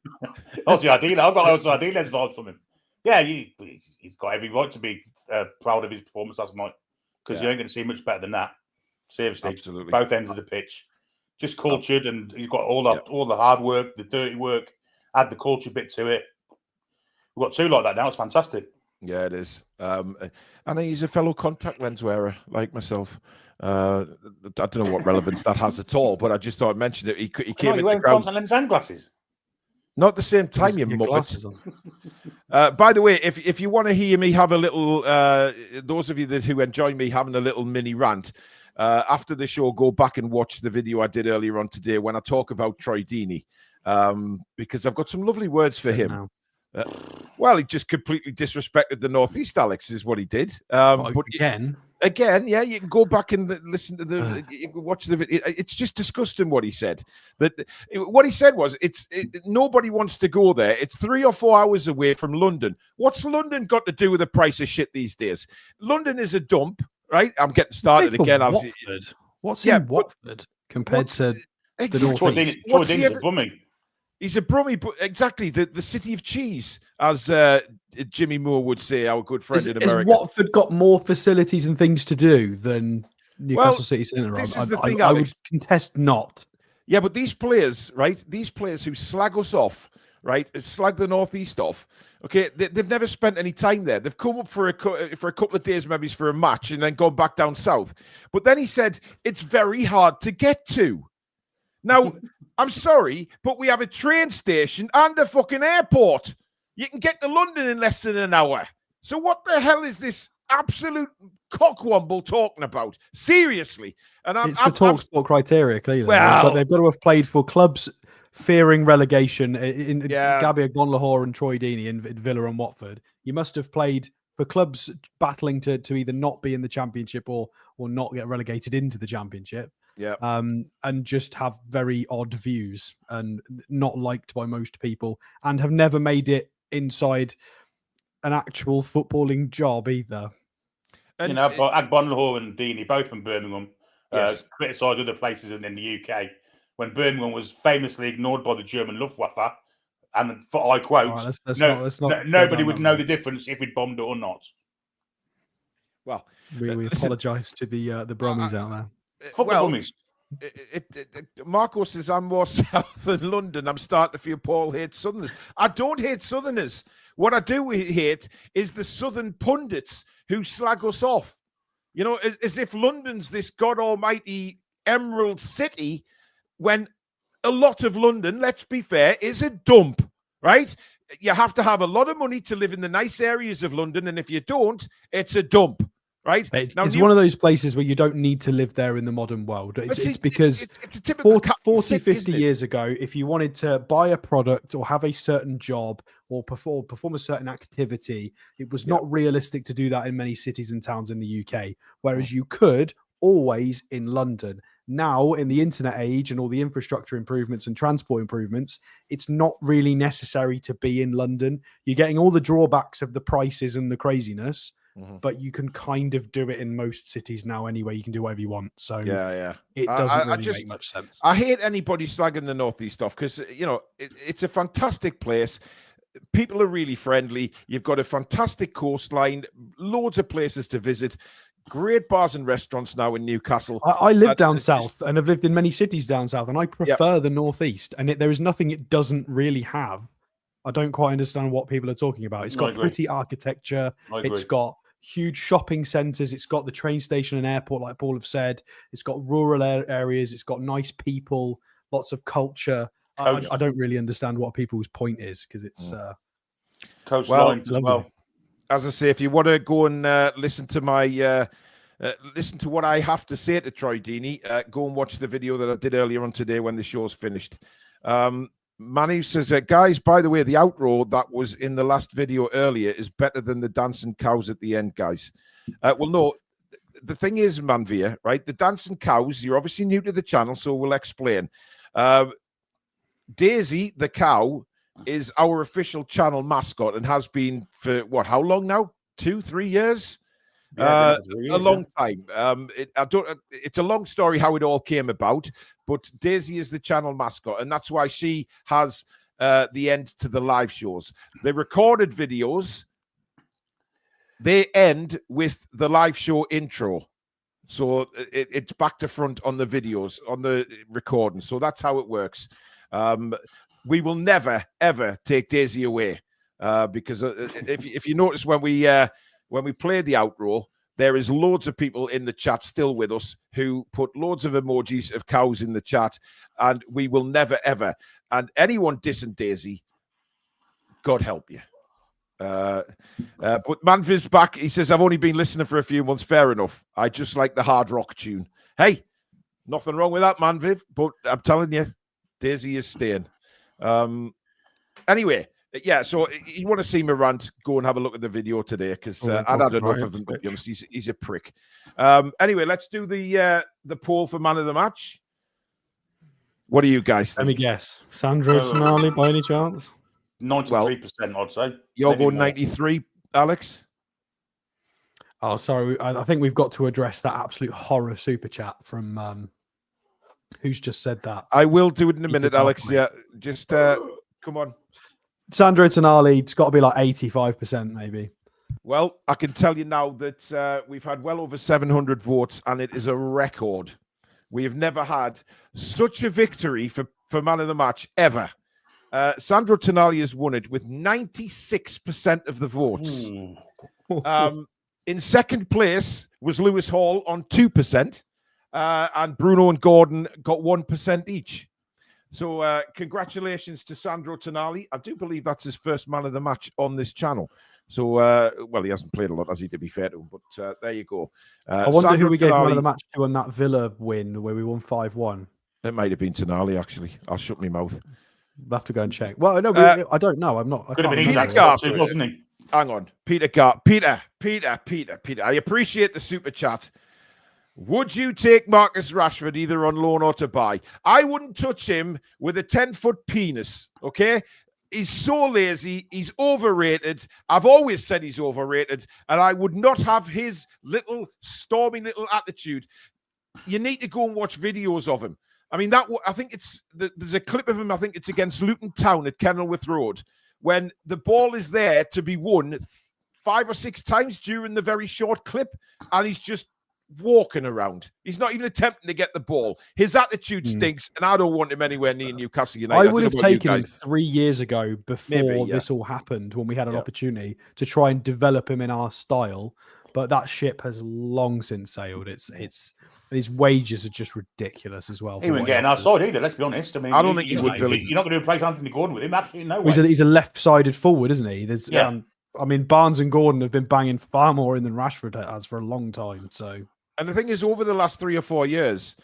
B: Aussie Ideal. I've got Aussie Ideal vibes from him. Yeah, he's got every right to be proud of his performance last night, because you ain't going to see much better than that. Seriously,
A: absolutely.
B: Both ends of the pitch, just cultured, and he's got all the hard work, the dirty work, add the culture bit to it. We've got 2 like that now. It's fantastic.
A: Yeah, it is. And he's a fellow contact lens wearer like myself. I don't know what relevance that has at all, but I just thought I'd mention it. He came in
B: wearing contact lens and glasses.
A: Not at the same time, you muppet. By the way, if you want to hear me have a little, those of you who enjoy me having a little mini rant, after the show, go back and watch the video I did earlier on today when I talk about Troy Deeney, because I've got some lovely words for him. Well, he just completely disrespected the Northeast, Alex, is what he did. But again, yeah, you can go back and listen to watch the video. It's just disgusting what he said. What he said was, nobody wants to go there. It's 3 or 4 hours away from London. What's London got to do with the price of shit these days? London is a dump, right? I'm getting started again.
C: What's in Watford compared to the Northeast?
B: Troy Deeney's a brummie.
A: He's a brummie, but exactly the city of cheese, as Jimmy Moore would say, our good friend in America.
C: Has Watford got more facilities and things to do than Newcastle City Centre?
A: This is the thing,
C: I
A: Alex.
C: would contest not.
A: Yeah, but these players, right? These players who slag us off, right? Slag the Northeast off. Okay, they've never spent any time there. They've come up for a couple of days, maybe for a match, and then gone back down south. But then he said it's very hard to get to. Now, I'm sorry, but we have a train station and a fucking airport. You can get to London in less than an hour. So what the hell is this absolute cockwomble talking about? Seriously. And
C: it's the TalkSport criteria, clearly.
A: Well,
C: they've got to have played for clubs fearing relegation in Gabby Agbonlahor and Troy Deeney in Villa and Watford. You must have played for clubs battling to either not be in the Championship or not get relegated into the Championship.
A: Yeah.
C: And just have very odd views and not liked by most people, and have never made it inside an actual footballing job either.
B: And, Agbonlahor and Deeney, both from Birmingham, criticised other places in the UK when Birmingham was famously ignored by the German Luftwaffe. And I quote, nobody would know the difference if we'd bombed it or not.
A: Well,
C: we apologise to the Brummies out there.
B: Brummies.
A: Marco says, I'm more south than London. I'm starting to feel Paul hates Southerners. I don't hate Southerners. What I do hate is the Southern pundits who slag us off. You know, as if London's this god almighty emerald city, when a lot of London, let's be fair, is a dump, right? You have to have a lot of money to live in the nice areas of London, and if you don't, it's a dump. Right?
C: It's one of those places where you don't need to live there in the modern world. It's because
A: it's a typical
C: 40, 50 years ago, if you wanted to buy a product or have a certain job or perform a certain activity, it was not realistic to do that in many cities and towns in the UK, whereas you could always in London. Now, in the internet age and all the infrastructure improvements and transport improvements, it's not really necessary to be in London. You're getting all the drawbacks of the prices and the craziness, but you can kind of do it in most cities now anyway. You can do whatever you want. So it doesn't really make much sense.
A: I hate anybody slagging the Northeast off because, you know, it's a fantastic place. People are really friendly. You've got a fantastic coastline, loads of places to visit, great bars and restaurants now in Newcastle.
C: I live down south and I've lived in many cities down south, and I prefer the Northeast. And there is nothing it doesn't really have. I don't quite understand what people are talking about. It's got pretty architecture. It's got huge shopping centres. It's got the train station and airport, like Paul have said. It's got rural areas. It's got nice people, lots of culture. I don't really understand what people's point is, because it's
B: coastline as well.
A: As I say, if you want to go and listen to my listen to what I have to say to Troy Deeney, go and watch the video that I did earlier on today when the show's finished. Manny says, guys, by the way, the outro that was in the last video earlier is better than the dancing cows at the end, guys. Well, no, the thing is, Manvia, right? The dancing cows, you're obviously new to the channel, so we'll explain. Daisy, the cow, is our official channel mascot and has been for, what, how long now? 2-3 years? A long time. It's a long story how it all came about, but Daisy is the channel mascot, and that's why she has the end to the live shows. The recorded videos, they end with the live show intro, so it's back to front on the videos, on the recording. So that's how it works. We will never ever take Daisy away, because if you notice when we play the outro, there is loads of people in the chat still with us who put loads of emojis of cows in the chat, and we will never, ever. And anyone dissing Daisy, God help you. But Manvi's back. He says, I've only been listening for a few months. Fair enough. I just like the hard rock tune. Hey, nothing wrong with that, Manviv, but I'm telling you, Daisy is staying. Anyway, yeah, so you want to see me rant, go and have a look at the video today, because I'd had enough of him, to be honest. He's a prick. Anyway, let's do the poll for man of the match. What do you guys think?
C: Let me guess. Sandro Tonali, by any chance?
B: 93%, I'd say.
A: You're going 93, Alex?
C: Oh, sorry. I think we've got to address that absolute horror super chat from who's just said that.
A: I will do it in a minute, Alex. Yeah, just come on.
C: Sandro Tonali, it's got to be like 85%, maybe.
A: Well, I can tell you now that we've had well over 700 votes, and it is a record. We have never had such a victory for man of the match ever. Sandro Tonali has won it with 96% of the votes. In second place was Lewis Hall on 2%, and Bruno and Gordon got 1% each. So congratulations to Sandro Tonali. I do believe that's his first man of the match on this channel. So, well, he hasn't played a lot, has he, to be fair to him? But there you go.
C: I wonder
A: Sandro
C: who we gave man of
A: Tonali,
C: the match to on that Villa win where we won 5-1.
A: It might have been Tonali, actually. I'll shut my mouth.
C: We'll have to go and check. Well, no, I don't know. I'm not. I
B: Could have
C: can't
B: been
C: remember.
B: Isaac, wasn't he?
A: Hang on. Peter. I appreciate the super chat. Would you take Marcus Rashford either on loan or to buy? I wouldn't touch him with a 10-foot penis, okay? He's so lazy. He's overrated. I've always said he's overrated, and I would not have his little stormy little attitude. You need to go and watch videos of him. I mean, I think there's a clip of him, I think it's against Luton Town at Kenilworth Road, when the ball is there to be won 5 or 6 times during the very short clip, and he's just walking around. He's not even attempting to get the ball. His attitude stinks, and I don't want him anywhere near Newcastle United.
C: I would have taken him 3 years ago before this all happened, when we had an opportunity to try and develop him in our style, but that ship has long since sailed. His wages are just ridiculous as well.
B: He wouldn't get an outside either, let's be honest. I mean,
A: I don't think he would, Billy.
B: You're not going to replace Anthony Gordon with him, absolutely no way.
C: He's a left-sided forward, isn't he? I mean, Barnes and Gordon have been banging far more in than Rashford has for a long time. So,
A: and the thing is, over the last 3 or 4 years,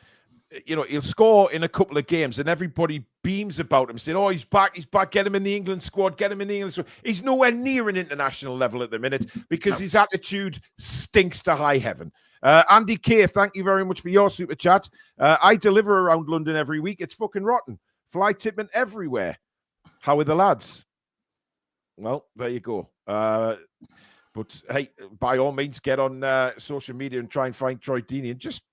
A: he'll score in a couple of games, and everybody beams about him, saying, "Oh, he's back! Get him in the England squad. Get him in the England squad." He's nowhere near an international level at the minute because his attitude stinks to high heaven. Andy K, thank you very much for your super chat. I deliver around London every week. It's fucking rotten. Fly tipping everywhere. How are the lads? Well, there you go. But hey, by all means, get on social media and try and find Troy Deeney and just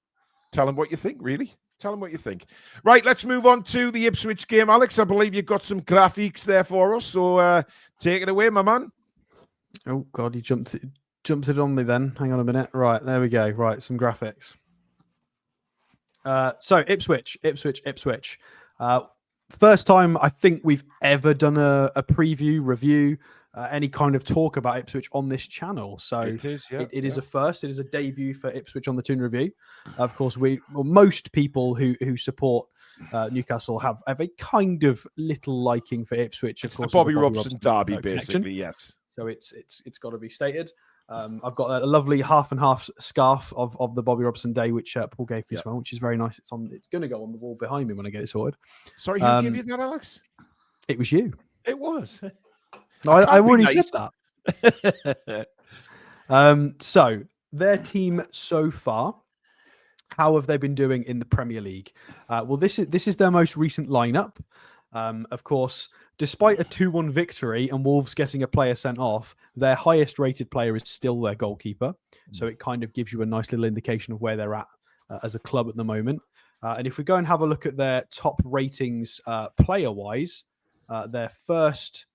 A: tell him what you think, really. Tell him what you think. Right, let's move on to the Ipswich game. Alex, I believe you've got some graphics there for us, so take it away, my man.
C: Oh, God, he jumped it on me then. Hang on a minute. Right, there we go. Right, some graphics. So, Ipswich. First time I think we've ever done a preview, review, any kind of talk about Ipswich on this channel. So it is a first. It is a debut for Ipswich on the Toon Review. Of course, most people who support Newcastle have a kind of little liking for Ipswich.
A: It's the Bobby Robson derby, basically. Yes.
C: So it's got to be stated. I've got a lovely half and half scarf of the Bobby Robson Day, which Paul gave me as well, which is very nice. It's going to go on the wall behind me when I get it sorted. Sorry,
A: who gave you that, Alex?
C: It was you.
A: It was.
C: I already said that. So their team so far, how have they been doing in the Premier League? Well, this is their most recent lineup. Of course, despite a 2-1 victory and Wolves getting a player sent off, their highest rated player is still their goalkeeper. So it kind of gives you a nice little indication of where they're at as a club at the moment. And if we go and have a look at their top ratings player-wise, their first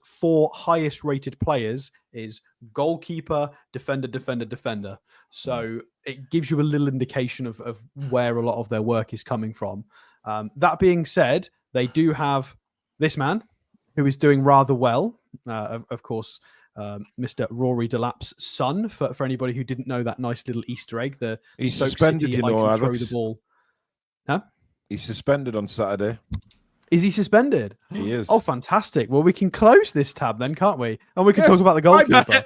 C: 4 highest rated players is goalkeeper, defender. So it gives you a little indication of where a lot of their work is coming from. That being said, they do have this man who is doing rather well. Of course, Mr. Rory Delap's son, for anybody who didn't know that nice little Easter egg.
A: He's suspended,
C: City, throw the ball. Huh?
A: He's suspended on Saturday.
C: Is he suspended?
A: He is.
C: Oh, fantastic. Well, we can close this tab then, can't we? And we can talk about the goalkeeper.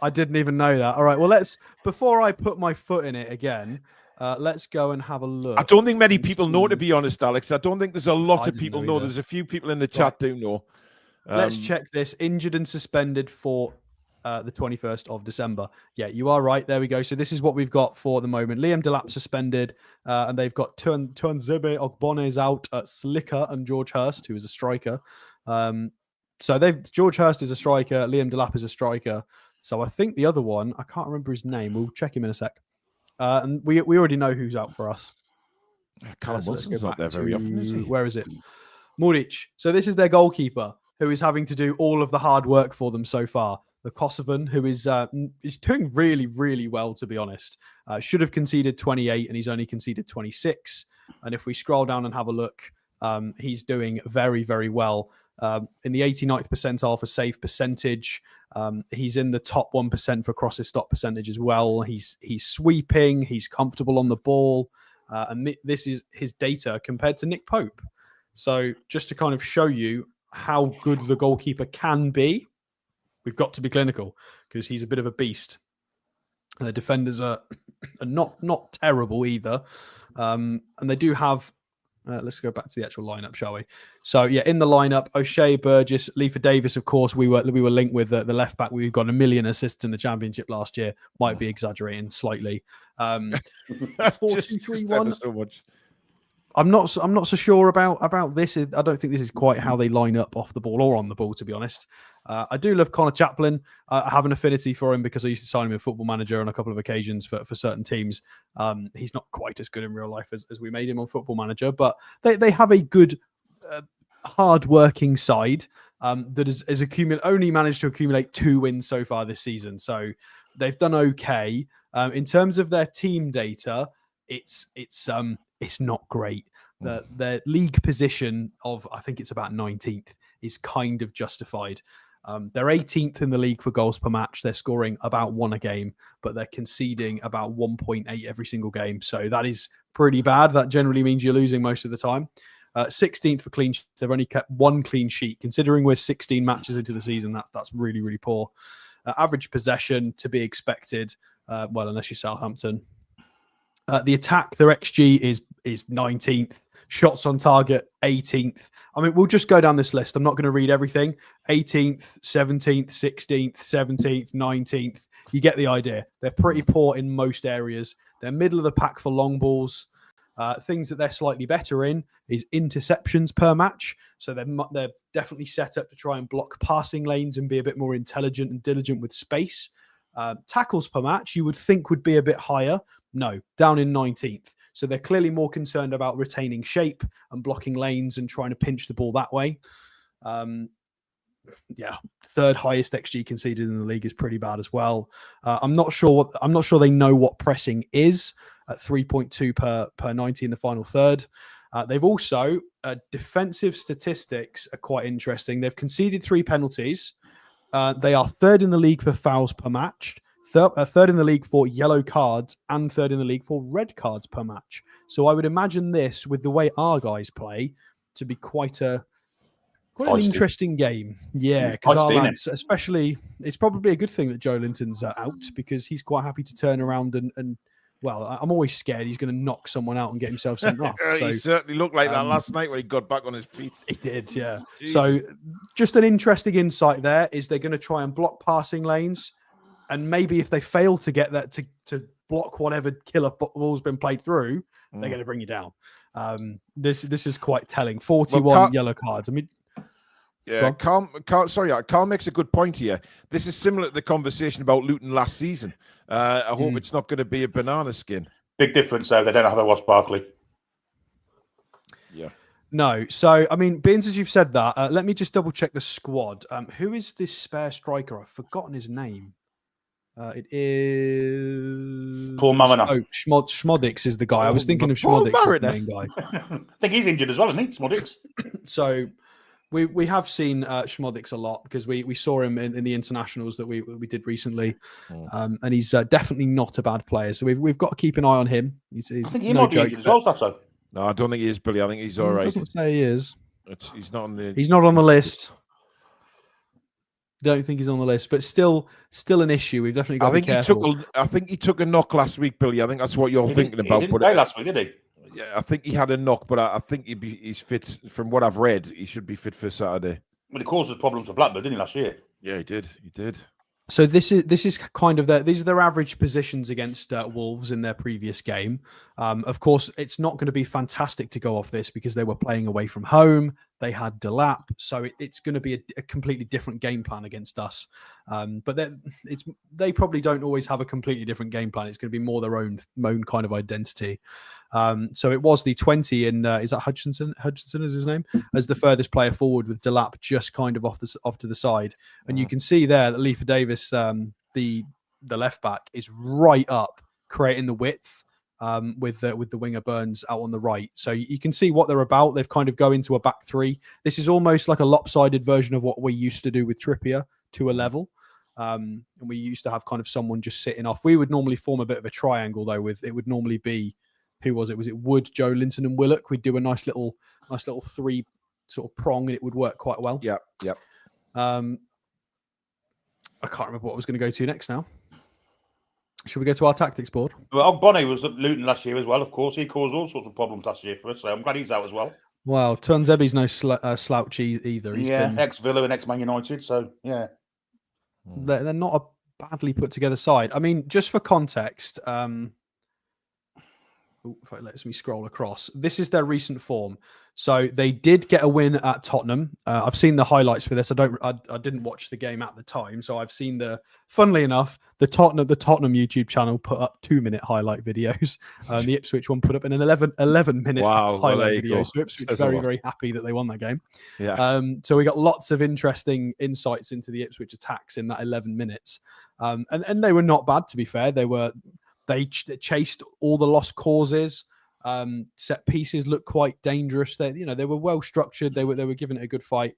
C: I didn't even know that. All right. Well, before I put my foot in it again, let's go and have a look.
A: I don't think many people know, to be honest, Alex. I don't think there's a lot of people know. There's a few people in the chat do know.
C: Let's check this. Injured and suspended for the 21st of December. Yeah, you are right. There we go. So this is what we've got for the moment. Liam Delap suspended, and they've got Tuanzebe Ogbonne's out, Slicker and George Hurst, who is a striker. So George Hurst is a striker. Liam Delap is a striker. So I think the other one, I can't remember his name. We'll check him in a sec. And we already know who's out for us.
A: Callum Wilson's not there very often, is he?
C: Where is it? Muric. So this is their goalkeeper, who is having to do all of the hard work for them so far. The Kosovan, who is doing really, really well, to be honest. Should have conceded 28, and he's only conceded 26. And if we scroll down and have a look, he's doing very, very well. In the 89th percentile for save percentage. He's in the top 1% for crosses stop percentage as well. He's sweeping. He's comfortable on the ball. and this is his data compared to Nick Pope. So just to kind of show you how good the goalkeeper can be, we've got to be clinical because he's a bit of a beast. The defenders are not terrible either, and they do have. Let's go back to the actual lineup, shall we? So yeah, in the lineup, O'Shea, Burgess, Leafer Davis. Of course, we were linked with the left back. We've got 1 million assists in the Championship last year. Might be exaggerating slightly. 4-2-3-1.
A: So much.
C: I'm not so sure about this. I don't think this is quite how they line up off the ball or on the ball, to be honest. I do love Connor Chaplin. I have an affinity for him because I used to sign him in Football Manager on a couple of occasions for certain teams. He's not quite as good in real life as we made him on Football Manager, but they have a good, hard-working side that has only managed to accumulate 2 wins so far this season. So they've done okay. In terms of their team data, it's not great. Their league position of, I think it's about 19th, is kind of justified. They're 18th in the league for goals per match. They're scoring about 1 a game, but they're conceding about 1.8 every single game. So that is pretty bad. That generally means you're losing most of the time. 16th for clean sheets. They've only kept 1 clean sheet. Considering we're 16 matches into the season, that's really, really poor. Average possession to be expected. Well, unless you're Southampton. The attack, their XG is 19th. Shots on target, 18th. I mean, we'll just go down this list. I'm not going to read everything. 18th, 17th, 16th, 17th, 19th. You get the idea. They're pretty poor in most areas. They're middle of the pack for long balls. Things that they're slightly better in is interceptions per match. So they're definitely set up to try and block passing lanes and be a bit more intelligent and diligent with space. Tackles per match, you would think would be a bit higher. No, down in 19th. So they're clearly more concerned about retaining shape and blocking lanes and trying to pinch the ball that way. Third highest XG conceded in the league is pretty bad as well. I'm not sure they know what pressing is at 3.2 per 90 in the final third. They've also defensive statistics are quite interesting. They've conceded 3 penalties. They are third in the league for fouls per match. Third in the league for yellow cards and third in the league for red cards per match. So I would imagine this, with the way our guys play, to be quite an interesting game. Yeah, because our lads, especially, it's probably a good thing that Joe Linton's out because he's quite happy to turn around and well, I'm always scared he's going to knock someone out and get himself sent off. So,
A: he certainly looked like that last night when he got back on his feet.
C: He did, yeah.
A: Jesus.
C: So just an interesting insight there is they're going to try and block passing lanes. And maybe if they fail to get that to block whatever killer ball's been played through, they're going to bring you down. This is quite telling. 41 yellow cards. I mean,
A: yeah, Carl makes a good point here. This is similar to the conversation about Luton last season. I hope it's not going to be a banana skin.
B: Big difference though. They don't have a Ross Barkley.
A: Yeah.
C: No. So, I mean, Beans, as you've said that, let me just double check the squad. Who is this spare striker? I've forgotten his name. It is
B: Paul Mariner.
C: Oh, Schmodix is the guy. I was thinking of Schmodix as the main guy.
B: I think he's injured as well, isn't he, Schmodix?
C: So we have seen Schmodix a lot because we saw him in the internationals that we did recently, and he's definitely not a bad player. So we've got to keep an eye on him. I
B: think he might be injured as well, so.
A: No, I don't think he is, Billy. I think he's all right.
C: Doesn't say he is.
A: He's not on the.
C: He's not on the list. Don't think he's on the list, but still an issue. We've definitely got to be careful.
A: I think he took a knock last week, Billy. I think that's what you're thinking about.
B: He didn't play last week, did he?
A: Yeah, I think he had a knock, but I think he's fit. From what I've read, he should be fit for Saturday.
B: Well, he caused us problems for Blackburn, didn't he, last year?
A: Yeah, he did.
C: So this is kind of these are their average positions against Wolves in their previous game. Of course, it's not going to be fantastic to go off this because they were playing away from home. They had Delap, so it's going to be a completely different game plan against us. But they probably don't always have a completely different game plan. It's going to be more their own kind of identity. So it was the 20 in is that Hutchinson? Hutchinson is his name, as the furthest player forward with Delap just kind of off to the side, and you can see there that Leafer Davis, the left back, is right up creating the width. With the winger Burns out on the right. So you can see what they're about. They've kind of go into a back three. This is almost like a lopsided version of what we used to do with Trippier to a level. And we used to have kind of someone just sitting off. We would normally form a bit of a triangle though, it would normally be who was it? Was it Wood, Joe Linton, and Willock? We'd do a nice little 3 sort of prong, and it would work quite well.
A: Yep.
C: I can't remember what I was going to go to next now. Should we go to our tactics board?
B: Well, Bonnie was at Luton last year as well, of course. He caused all sorts of problems last year for us, so I'm glad he's out as well.
C: Well, Tuanzebe's no slouch either. He's been
B: ex-Villa and ex-Man United, so yeah.
C: They're not a badly put together side. I mean, just for context, if it lets me scroll across, this is their recent form. So they did get a win at Tottenham. I've seen the highlights for this. I didn't watch the game at the time, so I've seen funnily enough, the Tottenham YouTube channel put up 2-minute highlight videos. The Ipswich one put up an 11-minute highlight video. So Ipswich very happy that they won that game.
A: Yeah.
C: So we got lots of interesting insights into the Ipswich attacks in that 11 minutes. And they were not bad, to be fair. They chased all the lost causes. Set pieces looked quite dangerous. They were well structured. They were giving it a good fight.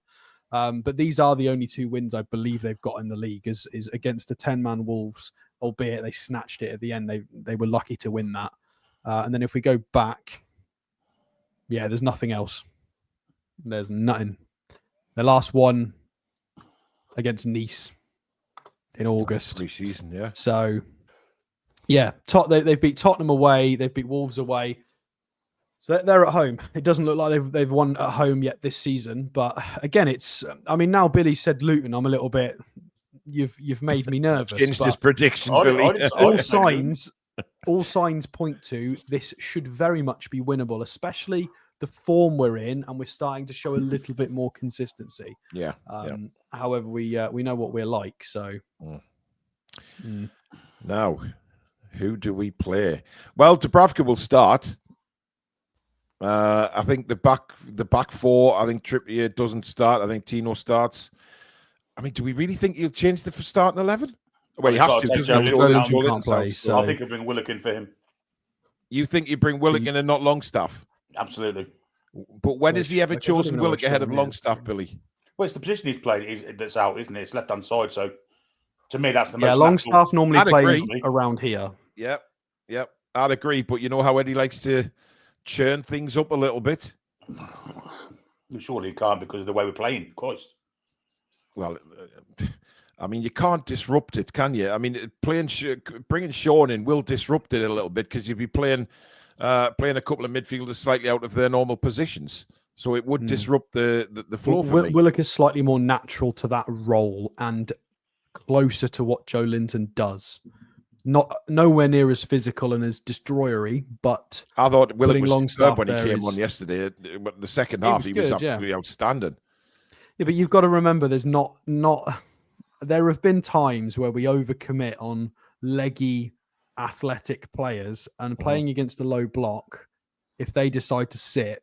C: But these are the only 2 wins I believe they've got in the league is against the 10-man Wolves, albeit they snatched it at the end. They were lucky to win that. And then if we go back, there's nothing else. There's nothing. The last one against Nice in August.
A: Pre-season, yeah.
C: So, they've beat Tottenham away. They've beat Wolves away. So they're at home. It doesn't look like they've won at home yet this season. But again, now Billy said Luton. I'm a little bit. You've made me nervous.
A: Changed his prediction, Billy.
C: All signs point to this should very much be winnable, especially the form we're in, and we're starting to show a little bit more consistency.
A: Yeah.
C: However, we know what we're like. So
A: now, who do we play? Well, Dubravka will start. I think the back 4. I think Trippier doesn't start. I think Tino starts. I mean, do we really think he'll change the starting 11? Well, he has to.
C: Can't play, so
B: I think he'll bring Willock in for him.
A: You think you bring Willock in and not Longstaff?
B: Absolutely.
A: But when has he ever chosen Willock ahead of Longstaff, Billy?
B: Well, it's the position he's played that's out, isn't it? It's left-hand side, so to me, that's the most
C: Longstaff normally plays around here.
A: Yep. I'd agree, but you know how Eddie likes to churn things up a little bit?
B: Surely he can't because of the way we're playing, of course.
A: Well, I mean, you can't disrupt it, can you? I mean, bringing Sean in will disrupt it a little bit because you'd be playing a couple of midfielders slightly out of their normal positions. So it would disrupt the flow for me.
C: Willock is slightly more natural to that role and closer to what Joe Linton does. Nowhere near as physical and as destroyery, but
A: I thought Willock was superb when he came on yesterday. But the second half, he was absolutely outstanding.
C: Yeah, but you've got to remember, there's not. There have been times where we overcommit on leggy, athletic players, and playing against a low block, if they decide to sit,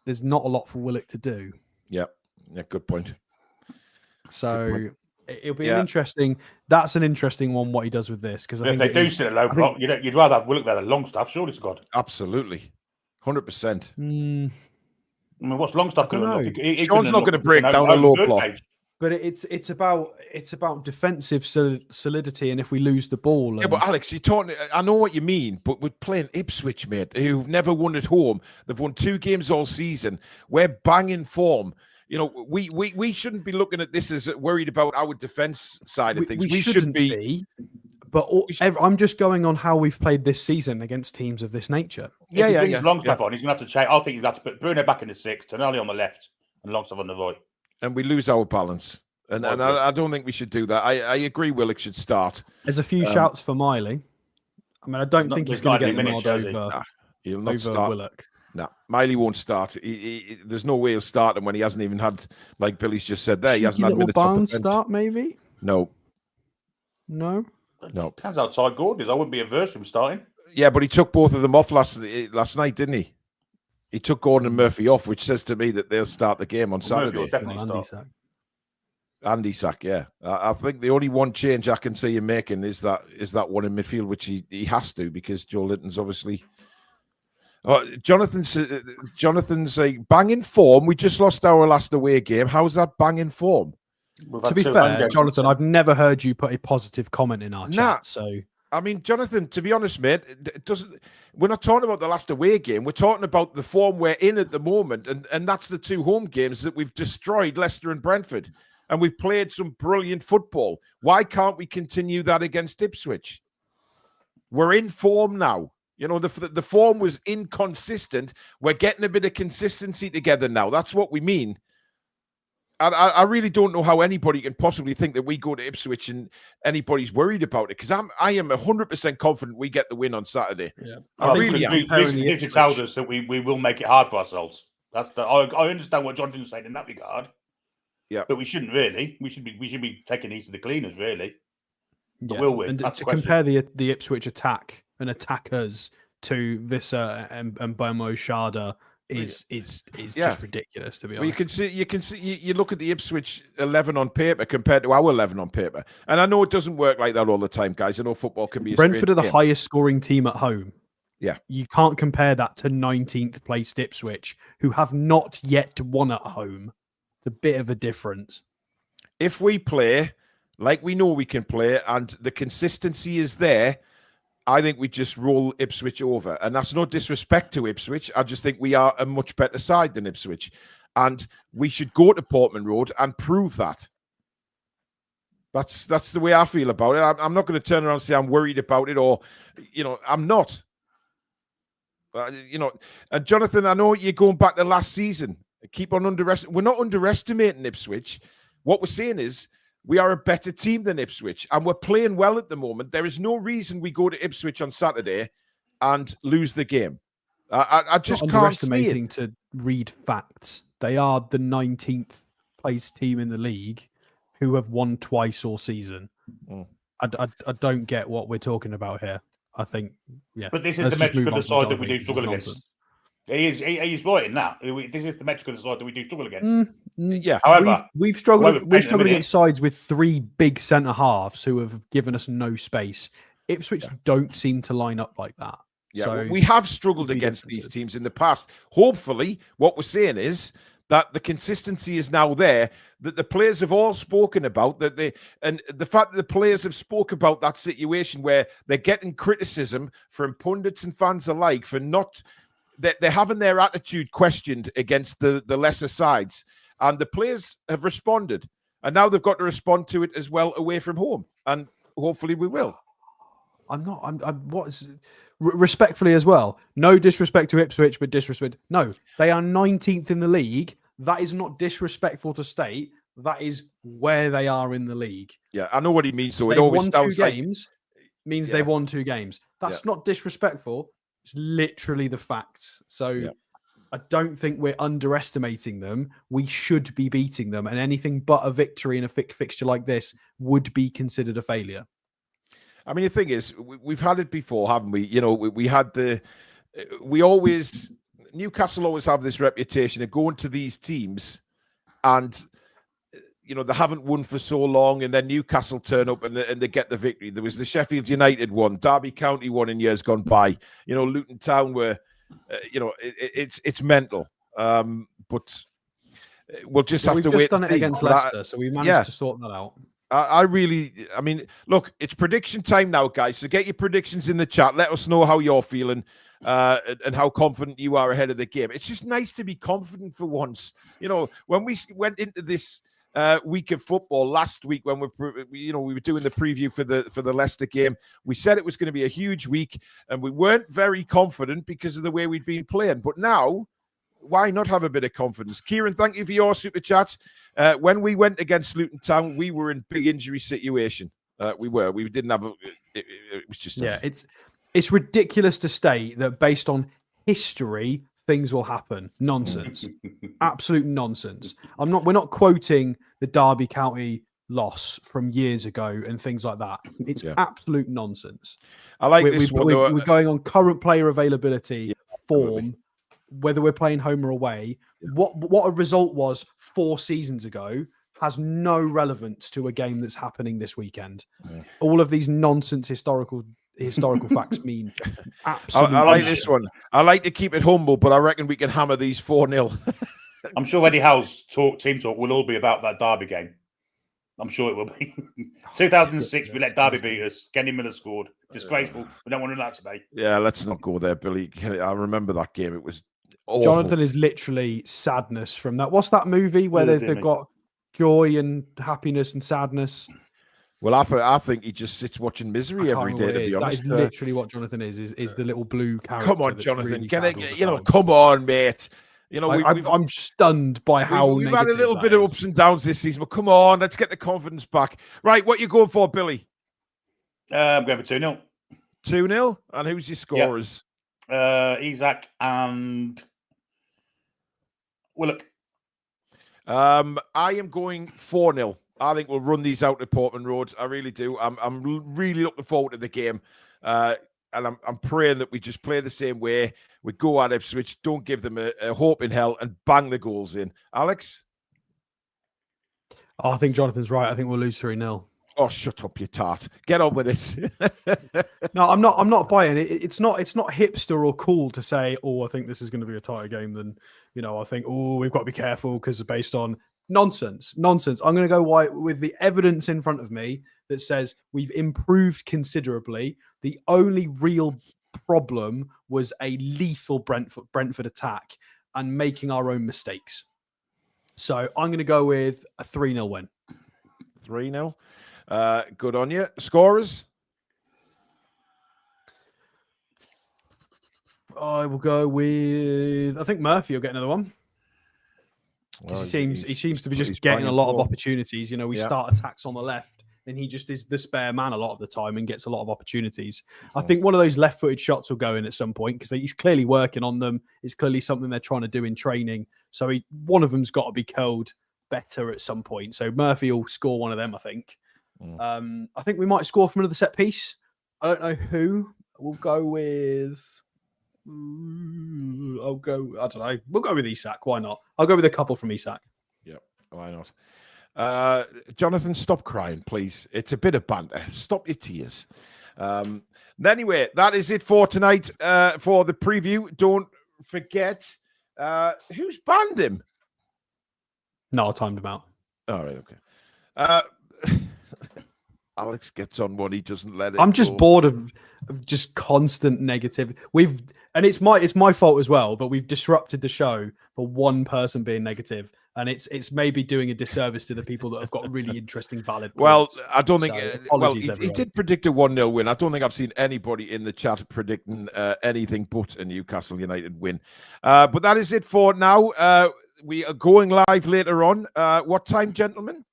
C: there's not a lot for Willock to do.
A: Yeah, good point.
C: So it'll be an interesting. That's an interesting one. What he does with this, because
B: if they do sit at low block, you'd rather have Willock there than Longstaff. Surely to God.
A: Absolutely, 100%.
B: I mean, what's Longstaff going to look?
A: Sean's not going to break down a low block.
C: But it's about defensive solidity, and if we lose the ball,
A: yeah. But Alex, you're talking. I know what you mean, but we're playing Ipswich, mate, who've never won at home. They've won 2 games all season. We're banging form. You know, we shouldn't be looking at this as worried about our defense side of things. We shouldn't be.
C: But I'm just going on how we've played this season against teams of this nature.
B: If he brings Longstaff on, he's going to have to change. I think he's going to have to put Bruno back in the 6, Tonali on the left, and Longstaff on the right. And
A: we lose our balance. And I don't think we should do that. I agree Willock should start.
C: There's a few shouts for Miley. I mean, I don't think he's going to get the nod over.
A: He'll not start.
C: Willock.
A: No, Miley won't start. There's no way he'll start him when he hasn't even had, like Billy's just said there, he hasn't had minutes.
C: Barnes start, maybe?
A: No.
B: Depends how tired Gordon is. I wouldn't be averse to him starting.
A: Yeah, but he took both of them off last night, didn't he? He took Gordon and Murphy off, which says to me that they'll start the game on Saturday.
B: Murphy will definitely start.
A: Andy Sack, yeah. I think the only one change I can see him making is that one in midfield, which he has to, because Joe Linton's obviously. Jonathan's banging form. We just lost our last away game. How's that banging form?
C: To be fair, Jonathan, I've never heard you put a positive comment in our chat. So
A: I mean, Jonathan, to be honest, mate, we're not talking about the last away game. We're talking about the form we're in at the moment. And that's the 2 home games that we've destroyed, Leicester and Brentford. And we've played some brilliant football. Why can't we continue that against Ipswich? We're in form now. You know, the form was inconsistent. We're getting a bit of consistency together now. That's what we mean. I really don't know how anybody can possibly think that we go to Ipswich and anybody's worried about it, because I am 100% confident we get the win on Saturday.
C: Yeah,
A: I really am.
B: This tells us that we will make it hard for ourselves. I understand what Jonathan's saying in that regard.
A: Yeah,
B: but we shouldn't really. We should be taking these to the cleaners, really. But
C: yeah.
B: will we?
C: And
B: That's
C: to compare the Ipswich attack and attackers to Visser and Bomo Shada is just ridiculous, to be honest.
A: Well, you can see you look at the Ipswich 11 on paper compared to our 11 on paper, and I know it doesn't work like that all the time, guys. I know football can be
C: Brentford are the highest scoring team at home.
A: Yeah,
C: you can't compare that to 19th placed Ipswich, who have not yet won at home. It's a bit of a difference.
A: If we play like we know we can play and the consistency is there, I think we just roll Ipswich over. And that's no disrespect to Ipswich. I just think we are a much better side than Ipswich. And we should go to Portman Road and prove that. That's the way I feel about it. I'm not going to turn around and say I'm worried about it, or, I'm not. And Jonathan, I know you're going back to last season. Keep on we're not underestimating Ipswich. What we're saying is we are a better team than Ipswich, and we're playing well at the moment. There is no reason we go to Ipswich on Saturday and lose the game. I just can't see it.
C: Underestimating to read facts. They are the 19th place team in the league who have won twice all season. I don't get what we're talking about here. I think, yeah.
B: But this is the metric of the side that we do struggle against. He is right in that. This is the metric of the side that we do struggle against.
A: Yeah.
C: However, we've struggled against sides with 3 big centre halves who have given us no space. Ipswich don't seem to line up like that.
A: Yeah,
C: so
A: we have struggled against these teams in the past. Hopefully, what we're saying is that the consistency is now there, that the players have all spoken about, and the fact that the players have spoke about that situation where they're getting criticism from pundits and fans alike for not... They're having their attitude questioned against the lesser sides, and the players have responded, and now they've got to respond to it as well away from home, and hopefully we will.
C: Respectfully as well, no disrespect to Ipswich, but disrespect. No, they are 19th in the league. That is not disrespectful to state. That is where they are in the league.
A: Yeah, I know what he means. So
C: it
A: always
C: won
A: sounds
C: 2 games means they've won 2 games. That's not disrespectful. It's literally the facts. So I don't think we're underestimating them. We should be beating them, and anything but a victory in a fixture like this would be considered a failure.
A: I mean, the thing is, we've had it before, haven't we? Newcastle always have this reputation of going to these teams and, they haven't won for so long, and then Newcastle turn up and they get the victory. There was the Sheffield United one, Derby County one in years gone by. Luton Town were, it's mental. But we'll just have to wait.
C: We've just done it against Leicester, so we managed to sort that out.
A: I mean, look, it's prediction time now, guys. So get your predictions in the chat. Let us know how you're feeling and how confident you are ahead of the game. It's just nice to be confident for once. When we went into this week of football last week, when we were doing the preview for the Leicester game, we said it was going to be a huge week, and we weren't very confident because of the way we'd been playing. But now, why not have a bit of confidence? Kieran, thank you for your super chat. When we went against Luton Town, we were in big injury situation. We didn't have it was just
C: it's ridiculous to state that based on history things will happen. Nonsense. Absolute nonsense. We're not quoting the Derby County loss from years ago and things like that. It's absolute nonsense.
A: I like this one.
C: We're going on current player availability, form, whether we're playing home or away. What a result was 4 seasons ago has no relevance to a game that's happening this weekend. All of these nonsense historical facts mean absolutely.
A: I like this one. I like to keep it humble, but I reckon we can hammer these 4-0.
B: I'm sure Eddie Howe's team talk will all be about that Derby game. I'm sure it will be. 2006, we let Derby beat us. Kenny Miller scored. Disgraceful. We don't want to do that today.
A: Yeah, let's not go there, Billy. I remember that game. It was awful.
C: Jonathan is literally sadness from that. What's that movie where they've got joy and happiness and sadness?
A: Well, I think he just sits watching misery every day, to be honest.
C: That is literally what Jonathan is the little blue character.
A: Come on, Jonathan.
C: Really
A: come on, mate.
C: I'm stunned by how
A: we've had a little bit of ups and downs this season, but come on, let's get the confidence back. Right, what you going for, Billy?
B: I'm going for 2-0.
A: 2-0? And who's your scorers?
B: Isaac and Willock.
A: I am going 4-0. I think we'll run these out at Portman Road. I really do. I'm really looking forward to the game. And I'm praying that we just play the same way. We go at Ipswich, don't give them a hope in hell, and bang the goals in. Alex?
C: I think Jonathan's right. I think we'll lose 3-0.
A: Oh, shut up, you tart. Get on with it.
C: No, I'm not buying it. It's not hipster or cool to say, oh, I think this is going to be a tighter game than, I think, oh, we've got to be careful because it's based on nonsense. I'm going to go with the evidence in front of me that says we've improved considerably. The only real problem was a lethal Brentford attack and making our own mistakes. So I'm going to go with a 3-0 win.
A: 3-0. Good on you. Scorers?
C: I will go with, I think Murphy will get another one. Well, he seems to be just getting a lot of opportunities. We start attacks on the left, and he just is the spare man a lot of the time and gets a lot of opportunities. I think one of those left-footed shots will go in at some point because he's clearly working on them. It's clearly something they're trying to do in training. So one of them's got to be curled better at some point. So Murphy will score one of them, I think. I think we might score from another set piece. I don't know who. We'll go with... I don't know. We'll go with Isak. Why not? I'll go with a couple from Isak.
A: Yeah, why not? Jonathan, stop crying, please. It's a bit of banter. Stop your tears. Anyway, that is it for tonight for the preview. Don't forget, who's banned him?
C: No, I timed him out.
A: All right, okay. Alex gets on one, he doesn't let it.
C: I'm just bored of just constant negative. And it's my fault as well, but we've disrupted the show for one person being negative, and it's maybe doing a disservice to the people that have got really interesting, valid points.
A: Well, I don't think. He did predict a 1-0 win. I don't think I've seen anybody in the chat predicting anything but a Newcastle United win. But that is it for now. We are going live later on. What time, gentlemen?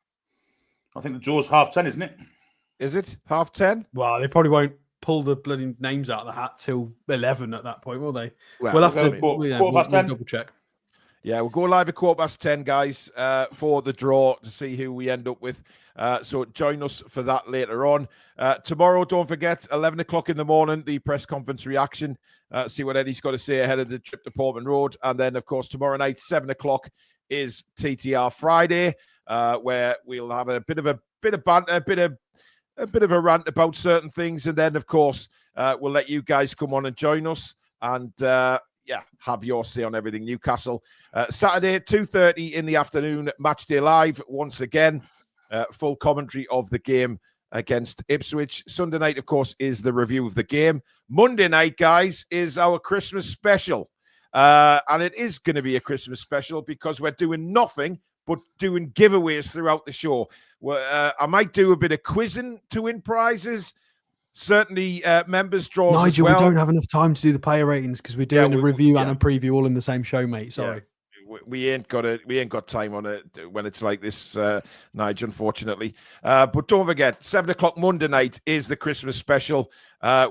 B: I think the draw's 10:30, isn't it?
A: Is it 10:30?
C: Well, they probably won't pull the bloody names out of the hat till 11 at that point, will they?
A: Well,
C: we'll have to
B: quarter past 10.
C: double check.
A: Yeah, we'll go live at 10:15, guys, for the draw to see who we end up with. So join us for that later on. Tomorrow, don't forget, 11 o'clock in the morning, the press conference reaction. See what Eddie's got to say ahead of the trip to Portman Road. And then, of course, tomorrow night, 7 o'clock is TTR Friday, where we'll have a bit of banter, a bit of a rant about certain things. And then, of course, we'll let you guys come on and join us and, have your say on everything Newcastle. Saturday, 2:30 in the afternoon, Matchday Live. Once again, full commentary of the game against Ipswich. Sunday night, of course, is the review of the game. Monday night, guys, is our Christmas special. And it is going to be a Christmas special because we're doing nothing but doing giveaways throughout the show. Well, I might do a bit of quizzing to win prizes. Certainly, members draws.
C: Nigel,
A: as well.
C: We don't have enough time to do the player ratings because we're doing a review and a preview all in the same show, mate. Sorry.
A: Yeah. We ain't got time on it when it's like this, Nigel, unfortunately. But don't forget, 7 o'clock Monday night is the Christmas special.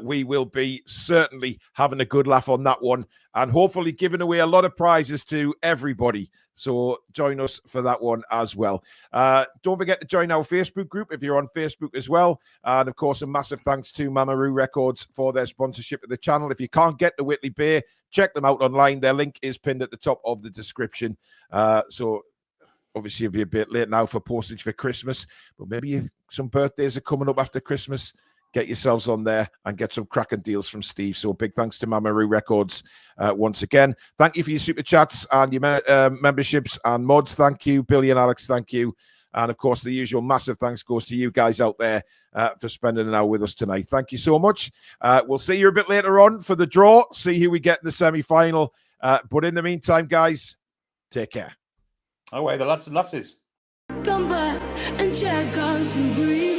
A: We will be certainly having a good laugh on that one and hopefully giving away a lot of prizes to everybody. So join us for that one as well. Don't forget to join our Facebook group if you're on Facebook as well. And of course, a massive thanks to Mamaroo Records for their sponsorship of the channel. If you can't get to Whitley Bay, check them out online. Their link is pinned at the top of the description. So obviously, it'll be a bit late now for postage for Christmas, but maybe some birthdays are coming up after Christmas. Get yourselves on there and get some cracking deals from Steve. So big thanks to Mamaroo Records once again. Thank you for your super chats and your memberships and mods. Thank you. Billy and Alex, thank you. And of course, the usual massive thanks goes to you guys out there for spending an hour with us tonight. Thank you so much. We'll see you a bit later on for the draw, see who we get in the semi-final. But in the meantime, guys, take care.
B: Away, the lads and lasses.
G: Come back and check out the breeze.